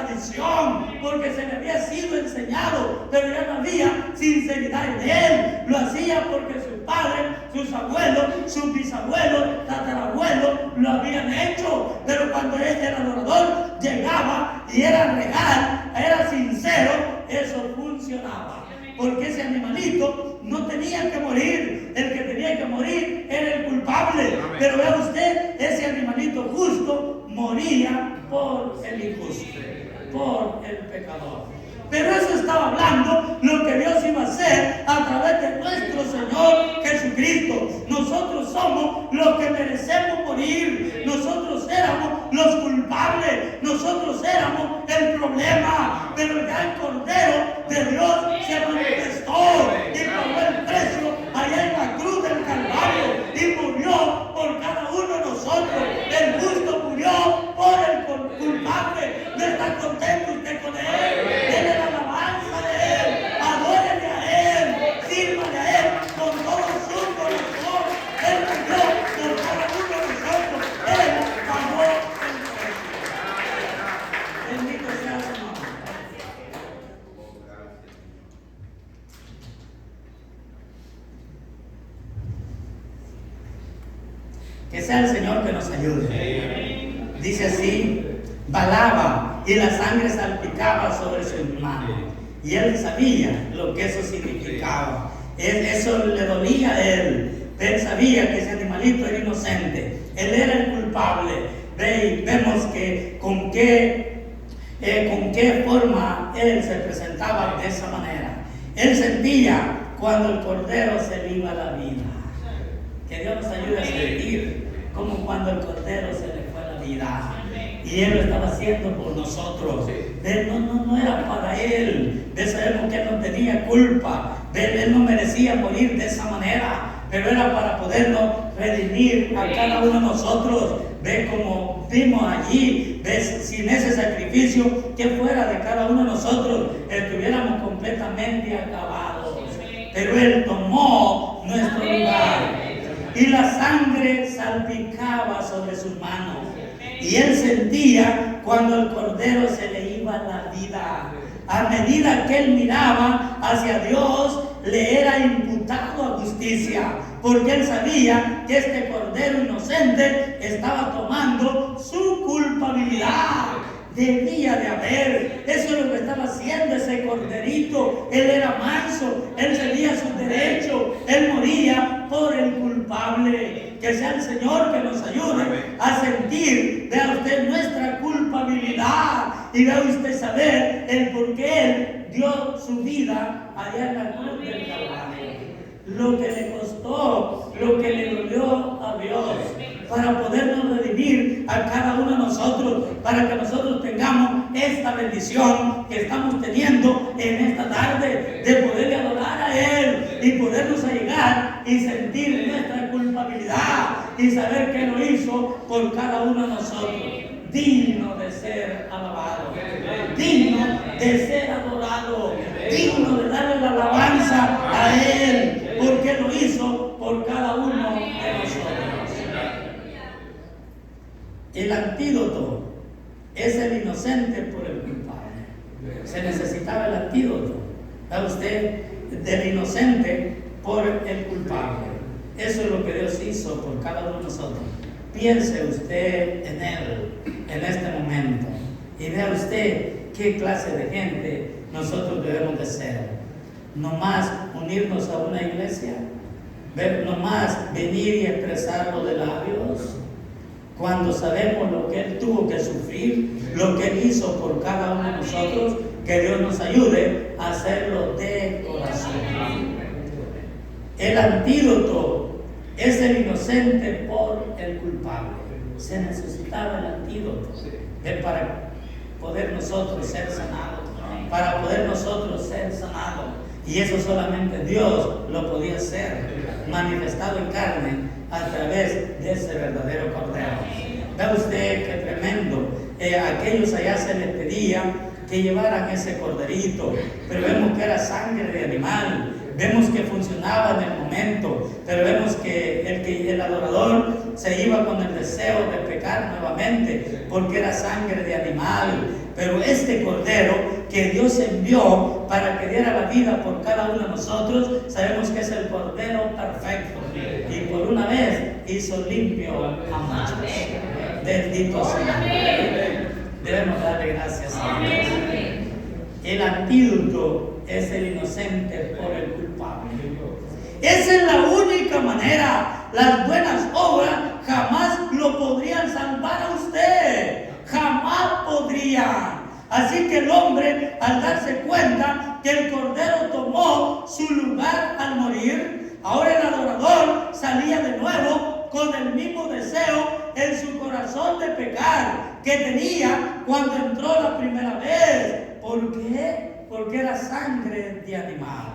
tradición, porque se le había sido enseñado, pero ya no había sinceridad en él. Lo hacía porque sus padres, sus abuelos, sus bisabuelos, tatarabuelos lo habían hecho. Pero cuando el adorador llegaba y era real, era sincero, eso funcionaba. Porque ese animalito no tenía que morir. El que tenía que morir era el culpable. Pero vea usted, ese animalito justo moría por el injusto, por el pecador. Pero eso estaba hablando lo que Dios iba a hacer a través de nuestro Señor Jesucristo. Nosotros somos los que merecemos morir. Nosotros éramos los culpables. Nosotros éramos el problema. Pero ya el Cordero de Dios se manifestó y pagó el precio allá en la cruz del Calvario y murió por cada uno de nosotros. El justo murió por el culpable. ¿No está contento usted con él? Denle la alabanza de él, adórele a él, sírvale a él con todo su corazón. Él murió por cada uno de nosotros. Él pagó el precio. Bendito sea el Señor. Que sea el Señor que nos ayude. Dice así: balaba y la sangre salpicaba sobre sus manos. Y él sabía lo que eso significaba. Eso le dolía a él. Él sabía que ese animalito era inocente. Él era el culpable. Vemos que con qué forma él se presentaba de esa manera. Él sentía cuando el cordero se le iba la vida. Que Dios nos ayude a sentir como cuando el cordero se le fue la vida. Y Él lo estaba haciendo por nosotros. No era para Él. Sabemos que Él no tenía culpa. Él no merecía morir de esa manera. Pero era para podernos redimir a cada uno de nosotros. Ve como vimos allí. Ves, sin ese sacrificio que fuera de cada uno de nosotros, estuviéramos completamente acabados. Pero Él tomó nuestro lugar. Y la sangre salpicaba sobre sus manos. Y él sentía cuando el cordero se le iba la vida. A medida que él miraba hacia Dios, le era imputado a justicia. Porque él sabía que este cordero inocente estaba tomando su culpabilidad. Debía de haber. Eso es lo que estaba haciendo ese corderito. Él era manso, él sabía sus derechos, él moría por el culpable. Que sea el Señor que nos ayude a sentir, vea usted, nuestra culpabilidad y vea usted saber el por qué él dio su vida allá en la cruz del Calvario. Lo que le costó, lo que le dolió a Dios, para podernos redimir a cada uno de nosotros, para que nosotros tengamos esta bendición que estamos teniendo en esta tarde, de poderle adorar a Él y podernos allegar y sentir nuestra culpabilidad y saber que lo hizo por cada uno de nosotros. Digno de ser alabado, digno de ser adorado, digno de darle la alabanza a Él, porque lo hizo por cada uno de nosotros. El antídoto es el inocente por el culpable. Se necesitaba el antídoto, ¿sabe usted? Del inocente por el culpable. Eso es lo que Dios hizo por cada uno de nosotros. Piense usted en Él en este momento y vea usted qué clase de gente nosotros debemos de ser. No más unirnos a una iglesia, no más venir y expresarlo de labios, cuando sabemos lo que Él tuvo que sufrir, lo que Él hizo por cada uno de nosotros. Que Dios nos ayude a hacerlo de corazón. El antídoto es el inocente por el culpable. Se necesitaba el antídoto para poder nosotros ser sanados, para poder nosotros ser sanados. Y eso solamente Dios lo podía hacer, manifestado en carne a través de ese verdadero cordero. Vea usted qué tremendo. Aquellos allá se les pedía que llevaran ese corderito, pero vemos que era sangre de animal. Vemos que funcionaba en el momento, pero vemos que el adorador se iba con el deseo de pecar pecar nuevamente, porque era sangre de animal. Pero este cordero que Dios envió para que diera la vida por cada uno de nosotros, sabemos que es el cordero perfecto, y por una vez hizo limpio a muchos. Bendito sea. Debemos darle gracias a Dios. El antídoto es el inocente por el culpable. Esa es la única manera. Las buenas obras jamás lo podrían salvar a usted. Jamás podrían. Así que el hombre, al darse cuenta que el cordero tomó su lugar al morir, ahora el adorador salía de nuevo con el mismo deseo en su corazón de pecar que tenía cuando entró la primera vez. ¿Por qué? Porque era sangre de animal.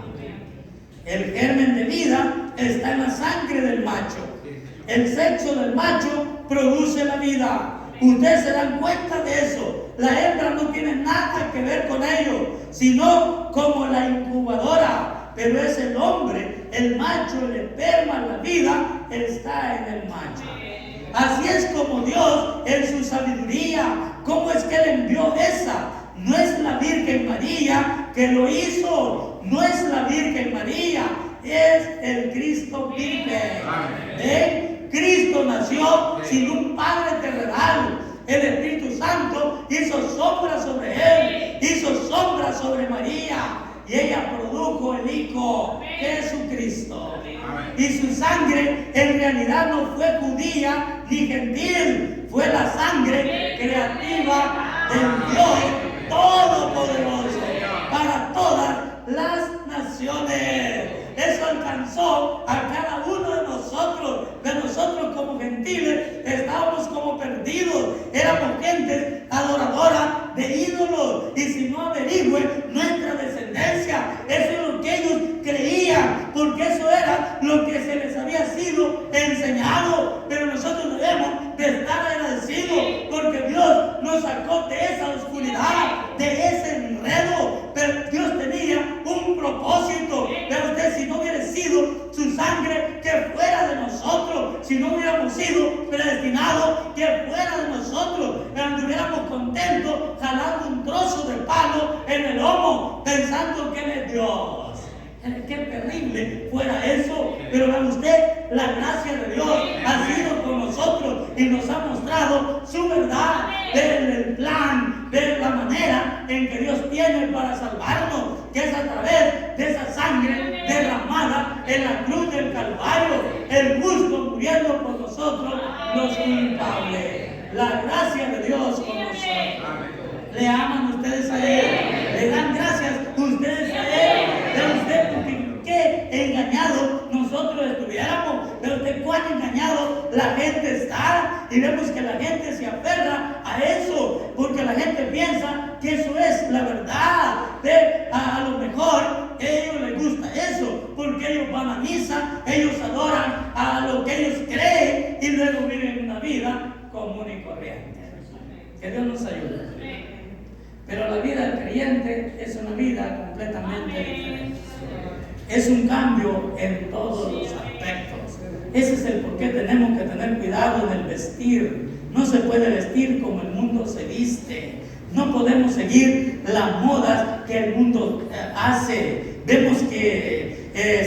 El germen de vida está en la sangre del macho. El sexo del macho produce la vida. Ustedes se dan cuenta de eso. La hembra no tiene nada que ver con ello, sino como la incubadora. Pero es el hombre, el macho, el esperma, la vida está en el macho. Así es como Dios, en su sabiduría, ¿cómo es que Él envió esa? No es la Virgen María que lo hizo, no es la Virgen María, es el Cristo Virgen. Cristo nació sin un padre terrenal. El Espíritu Santo hizo sombra sobre Él, hizo sombra sobre María, y ella produjo el Hijo Jesucristo. Y su sangre en realidad no fue judía ni gentil, fue la sangre creativa del Dios Todopoderoso para todas las naciones. Eso alcanzó a cada uno de nosotros. De nosotros como gentiles estábamos como perdidos. Éramos gentes adoradoras de ídolos. Y si no averigüe nuestra descendencia, eso es lo que ellos creían, porque eso era lo que se les había sido enseñado. Pero nosotros debemos de estar agradecidos, porque Dios nos sacó de esa oscuridad, de ese enredo. Pero Dios tenía un propósito. Pero usted, si no hubiera sido su sangre que fuera de nosotros, si no hubiéramos sido predestinados que fuera de nosotros, anduviéramos contentos jalando un trozo de palo en el lomo, pensando que Él es Dios. Qué terrible fuera eso. Pero vean usted, la gracia de Dios ha sido con nosotros y nos ha mostrado su verdad, del plan, de la manera en que Dios tiene para salvarnos, que es a través de esa sangre derramada en la cruz del Calvario, el justo muriendo por nosotros los culpables. La gracia de Dios con nosotros. Le aman ustedes a Él, le dan gracias ustedes a Él. De usted, porque qué engañados nosotros estuviéramos. De usted cuán engañado la gente está. Y vemos que la gente se aferra a eso, porque la gente piensa que eso es la verdad. A lo mejor a ellos les gusta eso, porque ellos van a misa, ellos adoran a lo que ellos creen y luego viven una vida común y corriente. Que Dios nos ayude. Pero la vida del creyente es una vida completamente diferente. Es un cambio en todos los aspectos. Ese es el por qué tenemos que tener cuidado en el vestir. No se puede vestir como el mundo se viste. No podemos seguir las modas que el mundo hace. Vemos que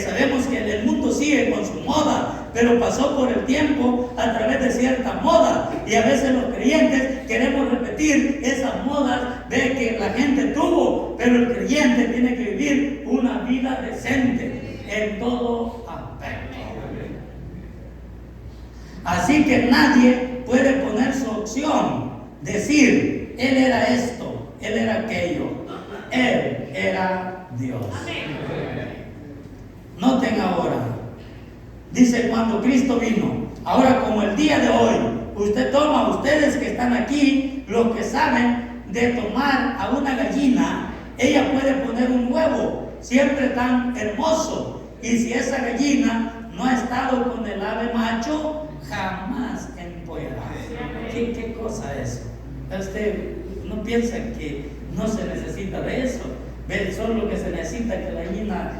sabemos que el mundo sigue con su moda, pero pasó por el tiempo a través de ciertas modas, y a veces los creyentes queremos repetir esas modas de que la gente tuvo, pero el creyente tiene que vivir una vida decente en todo aspecto. Así que nadie puede poner su opción, decir, Él era esto, Él era aquello. Él era Dios. Noten ahora, dice cuando Cristo vino. Ahora, como el día de hoy, ustedes que están aquí, los que saben de tomar a una gallina, ella puede poner un huevo, siempre tan hermoso. Y si esa gallina no ha estado con el ave macho, jamás empollará. ¿Qué cosa es eso? Usted no piensa que no se necesita de eso. Solo que se necesita que la gallina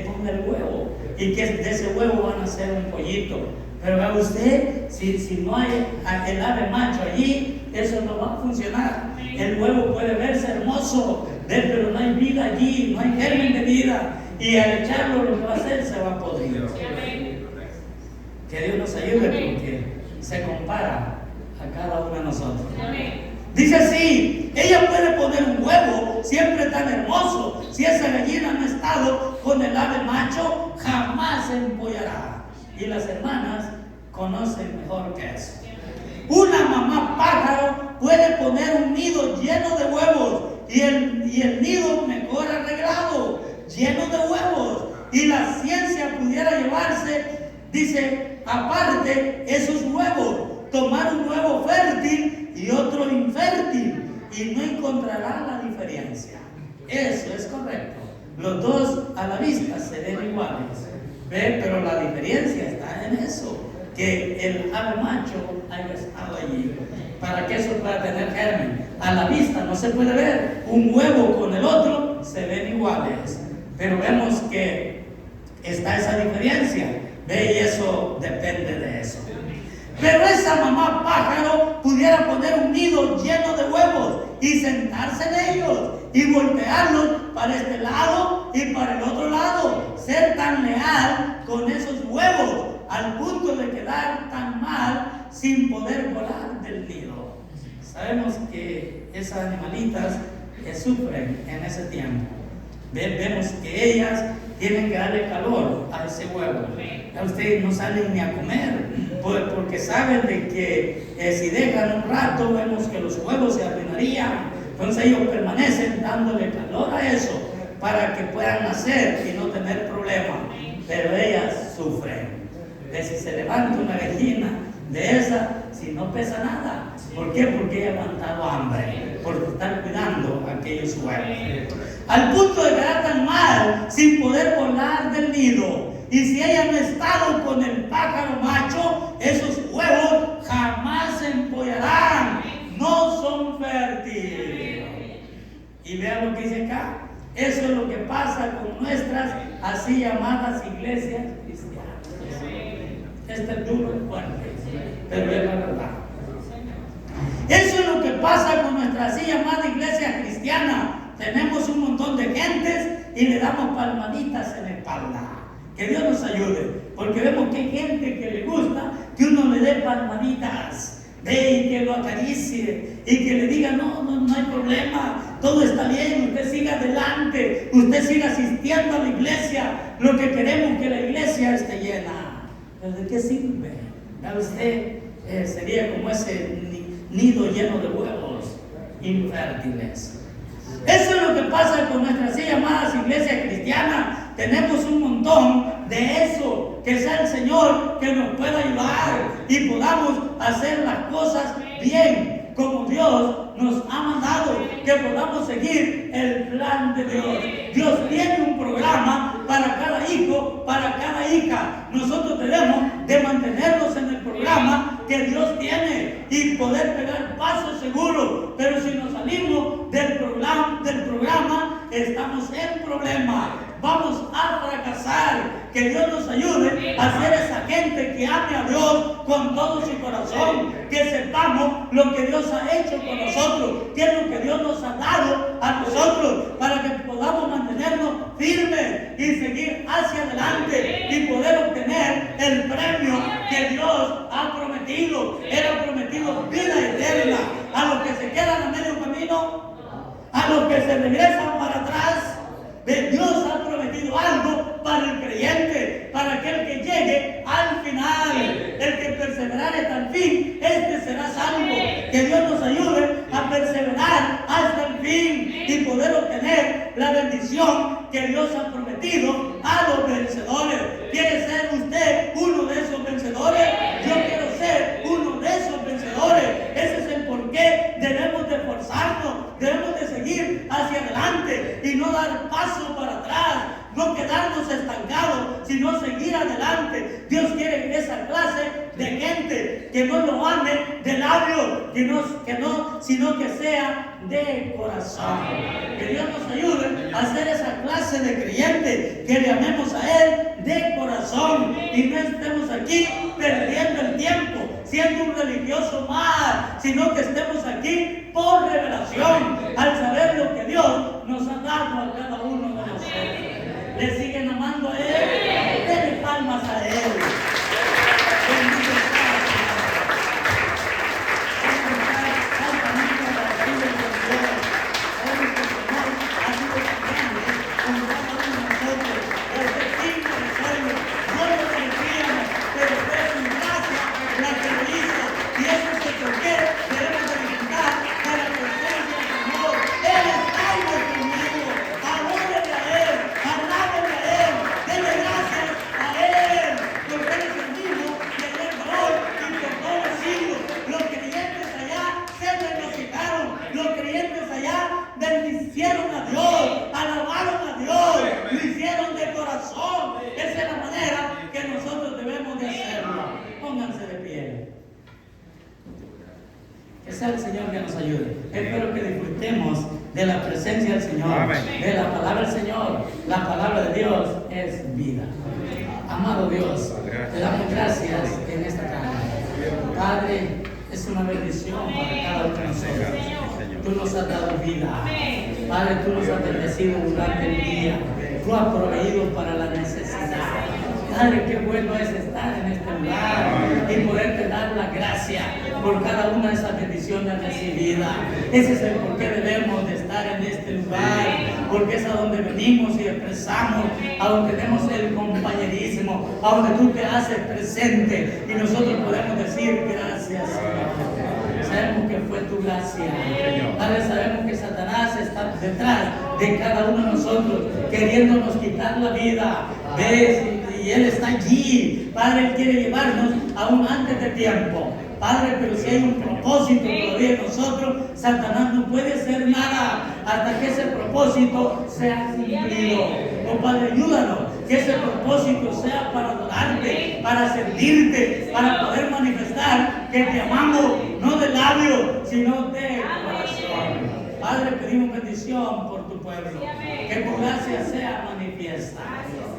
ponga el huevo. y que de ese huevo van a hacer un pollito. Pero vea usted, si no hay el ave macho allí, eso no va a funcionar. El huevo puede verse hermoso, pero no hay vida allí, no hay germen de vida. Y al echarlo lo que va a hacer se va a podrir. Que Dios nos ayude porque se compara a cada uno de nosotros. Dice así, ella puede poner un huevo siempre tan hermoso. Si esa gallina no ha estado con el ave macho, jamás se empollará. Y las hermanas conocen mejor que eso. Una mamá pájaro puede poner un nido lleno de huevos y el nido mejor arreglado, lleno de huevos. Y la ciencia pudiera llevarse, dice, aparte esos huevos, tomar un huevo fértil y otro infértil y no encontrará la diferencia. Eso es correcto. Los dos a la vista se ven iguales. ¿Ve? Pero la diferencia está en eso, que el ave macho haya estado allí para que eso pueda tener germen. A la vista no se puede ver un huevo con el otro, se ven iguales, pero vemos que está esa diferencia. ¿Ve? Y eso depende de eso. Pero esa mamá pájaro pudiera poner un nido lleno de huevos y sentarse en ellos y voltearlos para este lado y para el otro lado. Ser tan leal con esos huevos al punto de quedar tan mal sin poder volar del nido. Sabemos que esas animalitas sufren en ese tiempo. Vemos que ellas tienen que darle calor a ese huevo. A ustedes no salen ni a comer, porque saben de que si dejan un rato, vemos que los huevos se arruinarían. Entonces ellos permanecen dándole calor a eso para que puedan nacer y no tener problemas. Pero ellas sufren. De si se levanta una gallina de esa, si no pesa nada. ¿Por qué? Porque ella ha aguantado hambre, por estar cuidando aquellos huevos. Al punto de quedar tan mal, sin poder volar del nido. Y si ella no ha estado con el pájaro macho, esos huevos jamás se empollarán. No son fértiles. Y vean lo que dice acá. Eso es lo que pasa con nuestras así llamadas iglesias cristianas. Este es duro y fuerte, pero es la verdad. Eso es lo que pasa con nuestra así llamada iglesia cristiana. Tenemos un montón de gentes y le damos palmaditas en la espalda. Que Dios nos ayude, porque vemos que hay gente que le gusta que uno le dé palmaditas. Ve y que lo acaricie y que le diga no hay problema, todo está bien, usted siga adelante, usted siga asistiendo a la iglesia, lo que queremos es que la iglesia esté llena. ¿Pero de qué sirve? ¿A usted sería como ese nido lleno de huevos infértiles? Eso es lo que pasa con nuestras así llamadas iglesias cristianas. Tenemos un montón de eso. Que sea el Señor que nos pueda ayudar y podamos hacer las cosas bien, como Dios nos ha mandado, que podamos seguir el plan de Dios. Dios tiene un programa para cada hijo, para cada hija. Nosotros debemos de mantenernos en el programa que Dios tiene y poder pegar pasos seguros. Pero si nos salimos del programa, estamos en problema. Vamos a fracasar. Que Dios nos ayude a ser esa gente que ame a Dios con todo su corazón, que sepamos lo que Dios ha hecho con nosotros, qué es lo que Dios nos ha dado a nosotros, para que podamos mantenernos firmes y seguir hacia adelante y poder obtener el premio que Dios ha prometido. Él ha prometido vida eterna a los que se quedan a medio camino, a los que se regresan para atrás. Dios ha prometido algo para el creyente, para aquel que llegue al final, el que perseverare hasta el fin, este será salvo. Que Dios nos ayude a perseverar hasta el fin y poder obtener la bendición que Dios ha prometido a los vencedores. ¿Quiere ser usted uno de esos vencedores? Yo quiero ser uno de esos vencedores. Ese es el por qué debemos de esforzarnos, debemos de seguir hacia adelante y no dar paso para atrás, no quedarnos estancados, sino seguir adelante. Dios quiere esa clase de gente que no lo ande delante labios, sino que sea de corazón. Que Dios nos ayude a ser esa clase de creyente, que le amemos a Él de corazón y no estemos aquí perdiendo el tiempo, siendo un religioso más, sino que estemos aquí por revelación, al saber lo que Dios nos ha dado a cada uno de nosotros. ¿Le siguen amando a Él? Denle palmas a Él. Bendito sea el bendicieron a Dios, alabaron a Dios, lo hicieron de corazón. Esa es la manera que nosotros debemos de hacerlo. Pónganse de pie. Que sea el Señor que nos ayude. Espero que disfrutemos de la presencia del Señor, de la palabra del Señor. La palabra de Dios es vida. Amado Dios, te damos gracias en esta tarde. Padre, es una bendición para cada uno de nosotros. Tú nos has dado vida. Padre, tú nos has bendecido durante el día. Tú has proveído para la necesidad. Padre, qué bueno es estar en este lugar y poderte dar la gracia por cada una de esas bendiciones recibidas. Ese es el por qué debemos de estar en este lugar, porque es a donde venimos y expresamos, a donde tenemos el compañerismo, a donde tú te haces presente y nosotros podemos decir gracias, Señor. Sabemos que fue tu gracia. Padre, sabemos que Satanás está detrás de cada uno de nosotros, queriéndonos quitar la vida. ¿Ves? Y Él está allí. Padre, Él quiere llevarnos aún antes de tiempo. Padre, pero si hay un propósito todavía en nosotros, Satanás no puede hacer nada hasta que ese propósito sea cumplido. Oh Padre, ayúdanos, que ese propósito sea para adorarte, para servirte, para poder manifestar que te amamos, no de labios, sino de corazón. Padre, pedimos bendición por tu pueblo, que tu gracia sea manifiesta.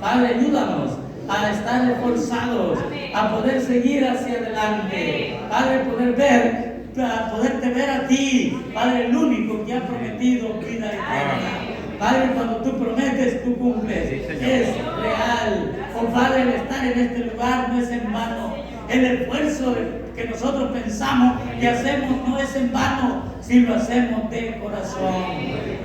Padre, ayúdanos a estar esforzados, a poder seguir hacia adelante. Padre, poderte ver a ti, Padre, el único que ha prometido vida eterna. Padre, cuando tú prometes, tú cumples. Es real. Oh Padre, el estar en este lugar no es en vano. El esfuerzo que nosotros pensamos que hacemos no es en vano, si lo hacemos de corazón.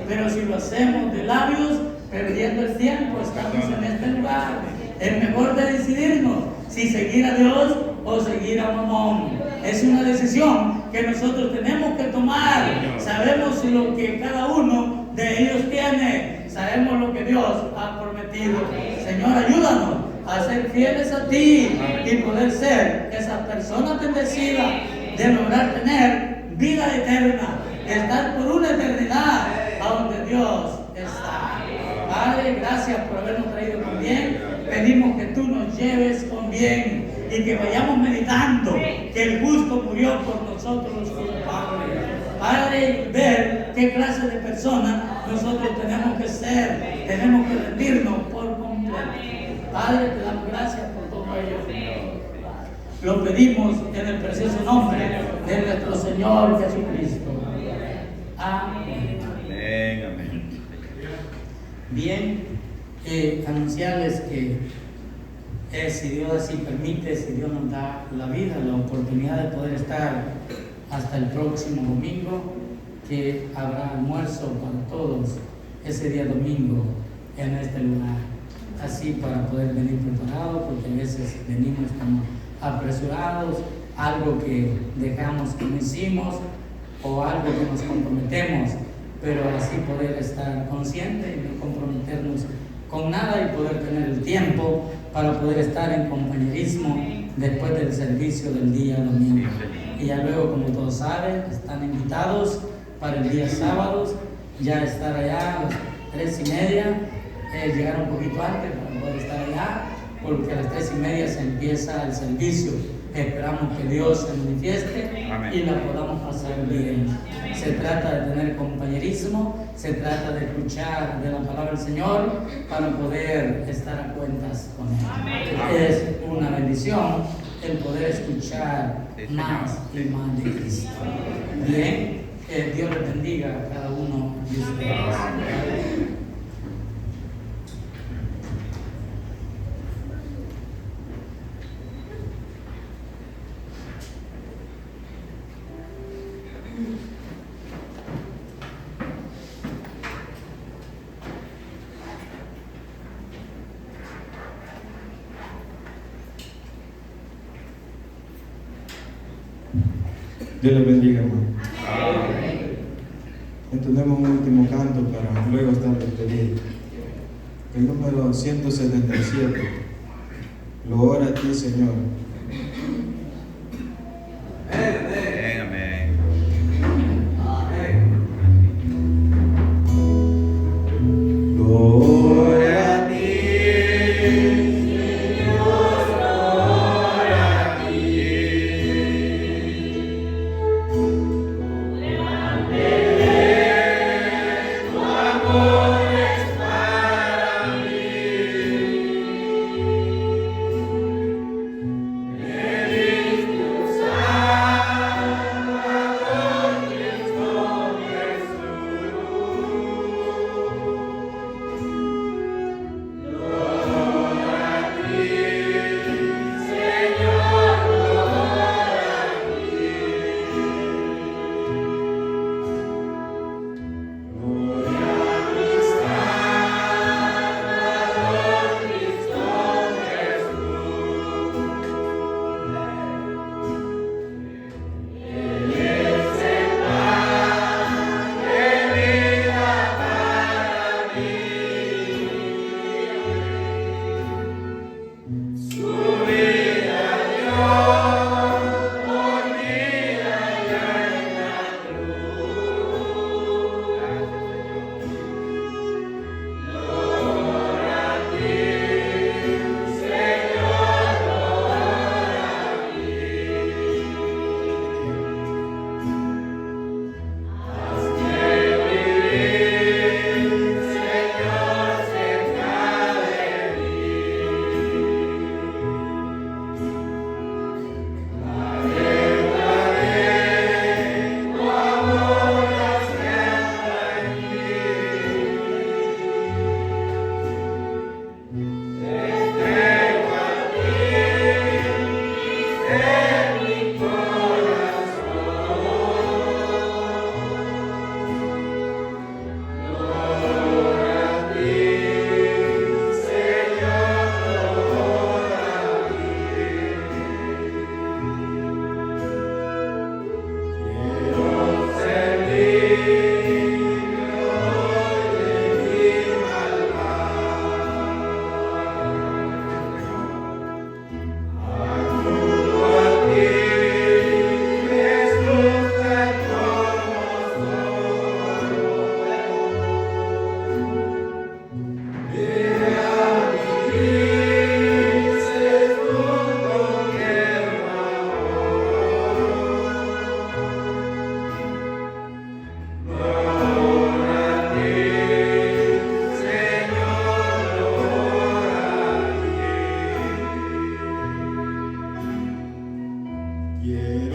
Pero si lo hacemos de labios, perdiendo el tiempo, estamos en este lugar. Es mejor de decidirnos si seguir a Dios o seguir a Mamón. Es una decisión que nosotros tenemos que tomar. Sabemos lo que cada uno de ellos tiene. Sabemos lo que Dios ha prometido. Señor, ayúdanos a ser fieles a ti y poder ser esa persona bendecida de lograr tener vida eterna, estar por una eternidad a donde Dios está. Padre, gracias por habernos traído con bien. Pedimos que tú nos lleves con bien y que vayamos meditando que el justo murió por nosotros los culpables. Padre, ver qué clase de persona nosotros tenemos que ser, tenemos que rendirnos por completo. Padre, te damos gracias por todo ello. Lo pedimos en el precioso nombre de nuestro Señor Jesucristo. Amén. Amén. Bien, anunciarles que si Dios así permite, si Dios nos da la vida, la oportunidad de poder estar hasta el próximo domingo, que habrá almuerzo para todos ese día domingo en este lugar. Así para poder venir preparados, porque a veces venimos como apresurados, algo que dejamos que no hicimos o algo que nos comprometemos, pero así poder estar conscientes y no comprometernos con nada y poder tener el tiempo para poder estar en compañerismo después del servicio del día domingo. Y ya luego, como todos saben, están invitados para el día sábado, ya estar allá a las 3:30, llegar un poquito antes para poder estar allá porque a las 3:30 se empieza el servicio. Esperamos que Dios se manifieste Amén. y la podamos pasar bien. Se trata de tener compañerismo, se trata de escuchar de la palabra del Señor para poder estar a cuentas con Él. Es una bendición el poder escuchar más y más de Cristo. Bien, Dios les bendiga a cada uno de ustedes. Dios les bendiga, hermano. Entendemos un último canto para luego estar despedidos. El número 177. Loor a ti, Señor. Amén, amén. Loor a ti. Yeah.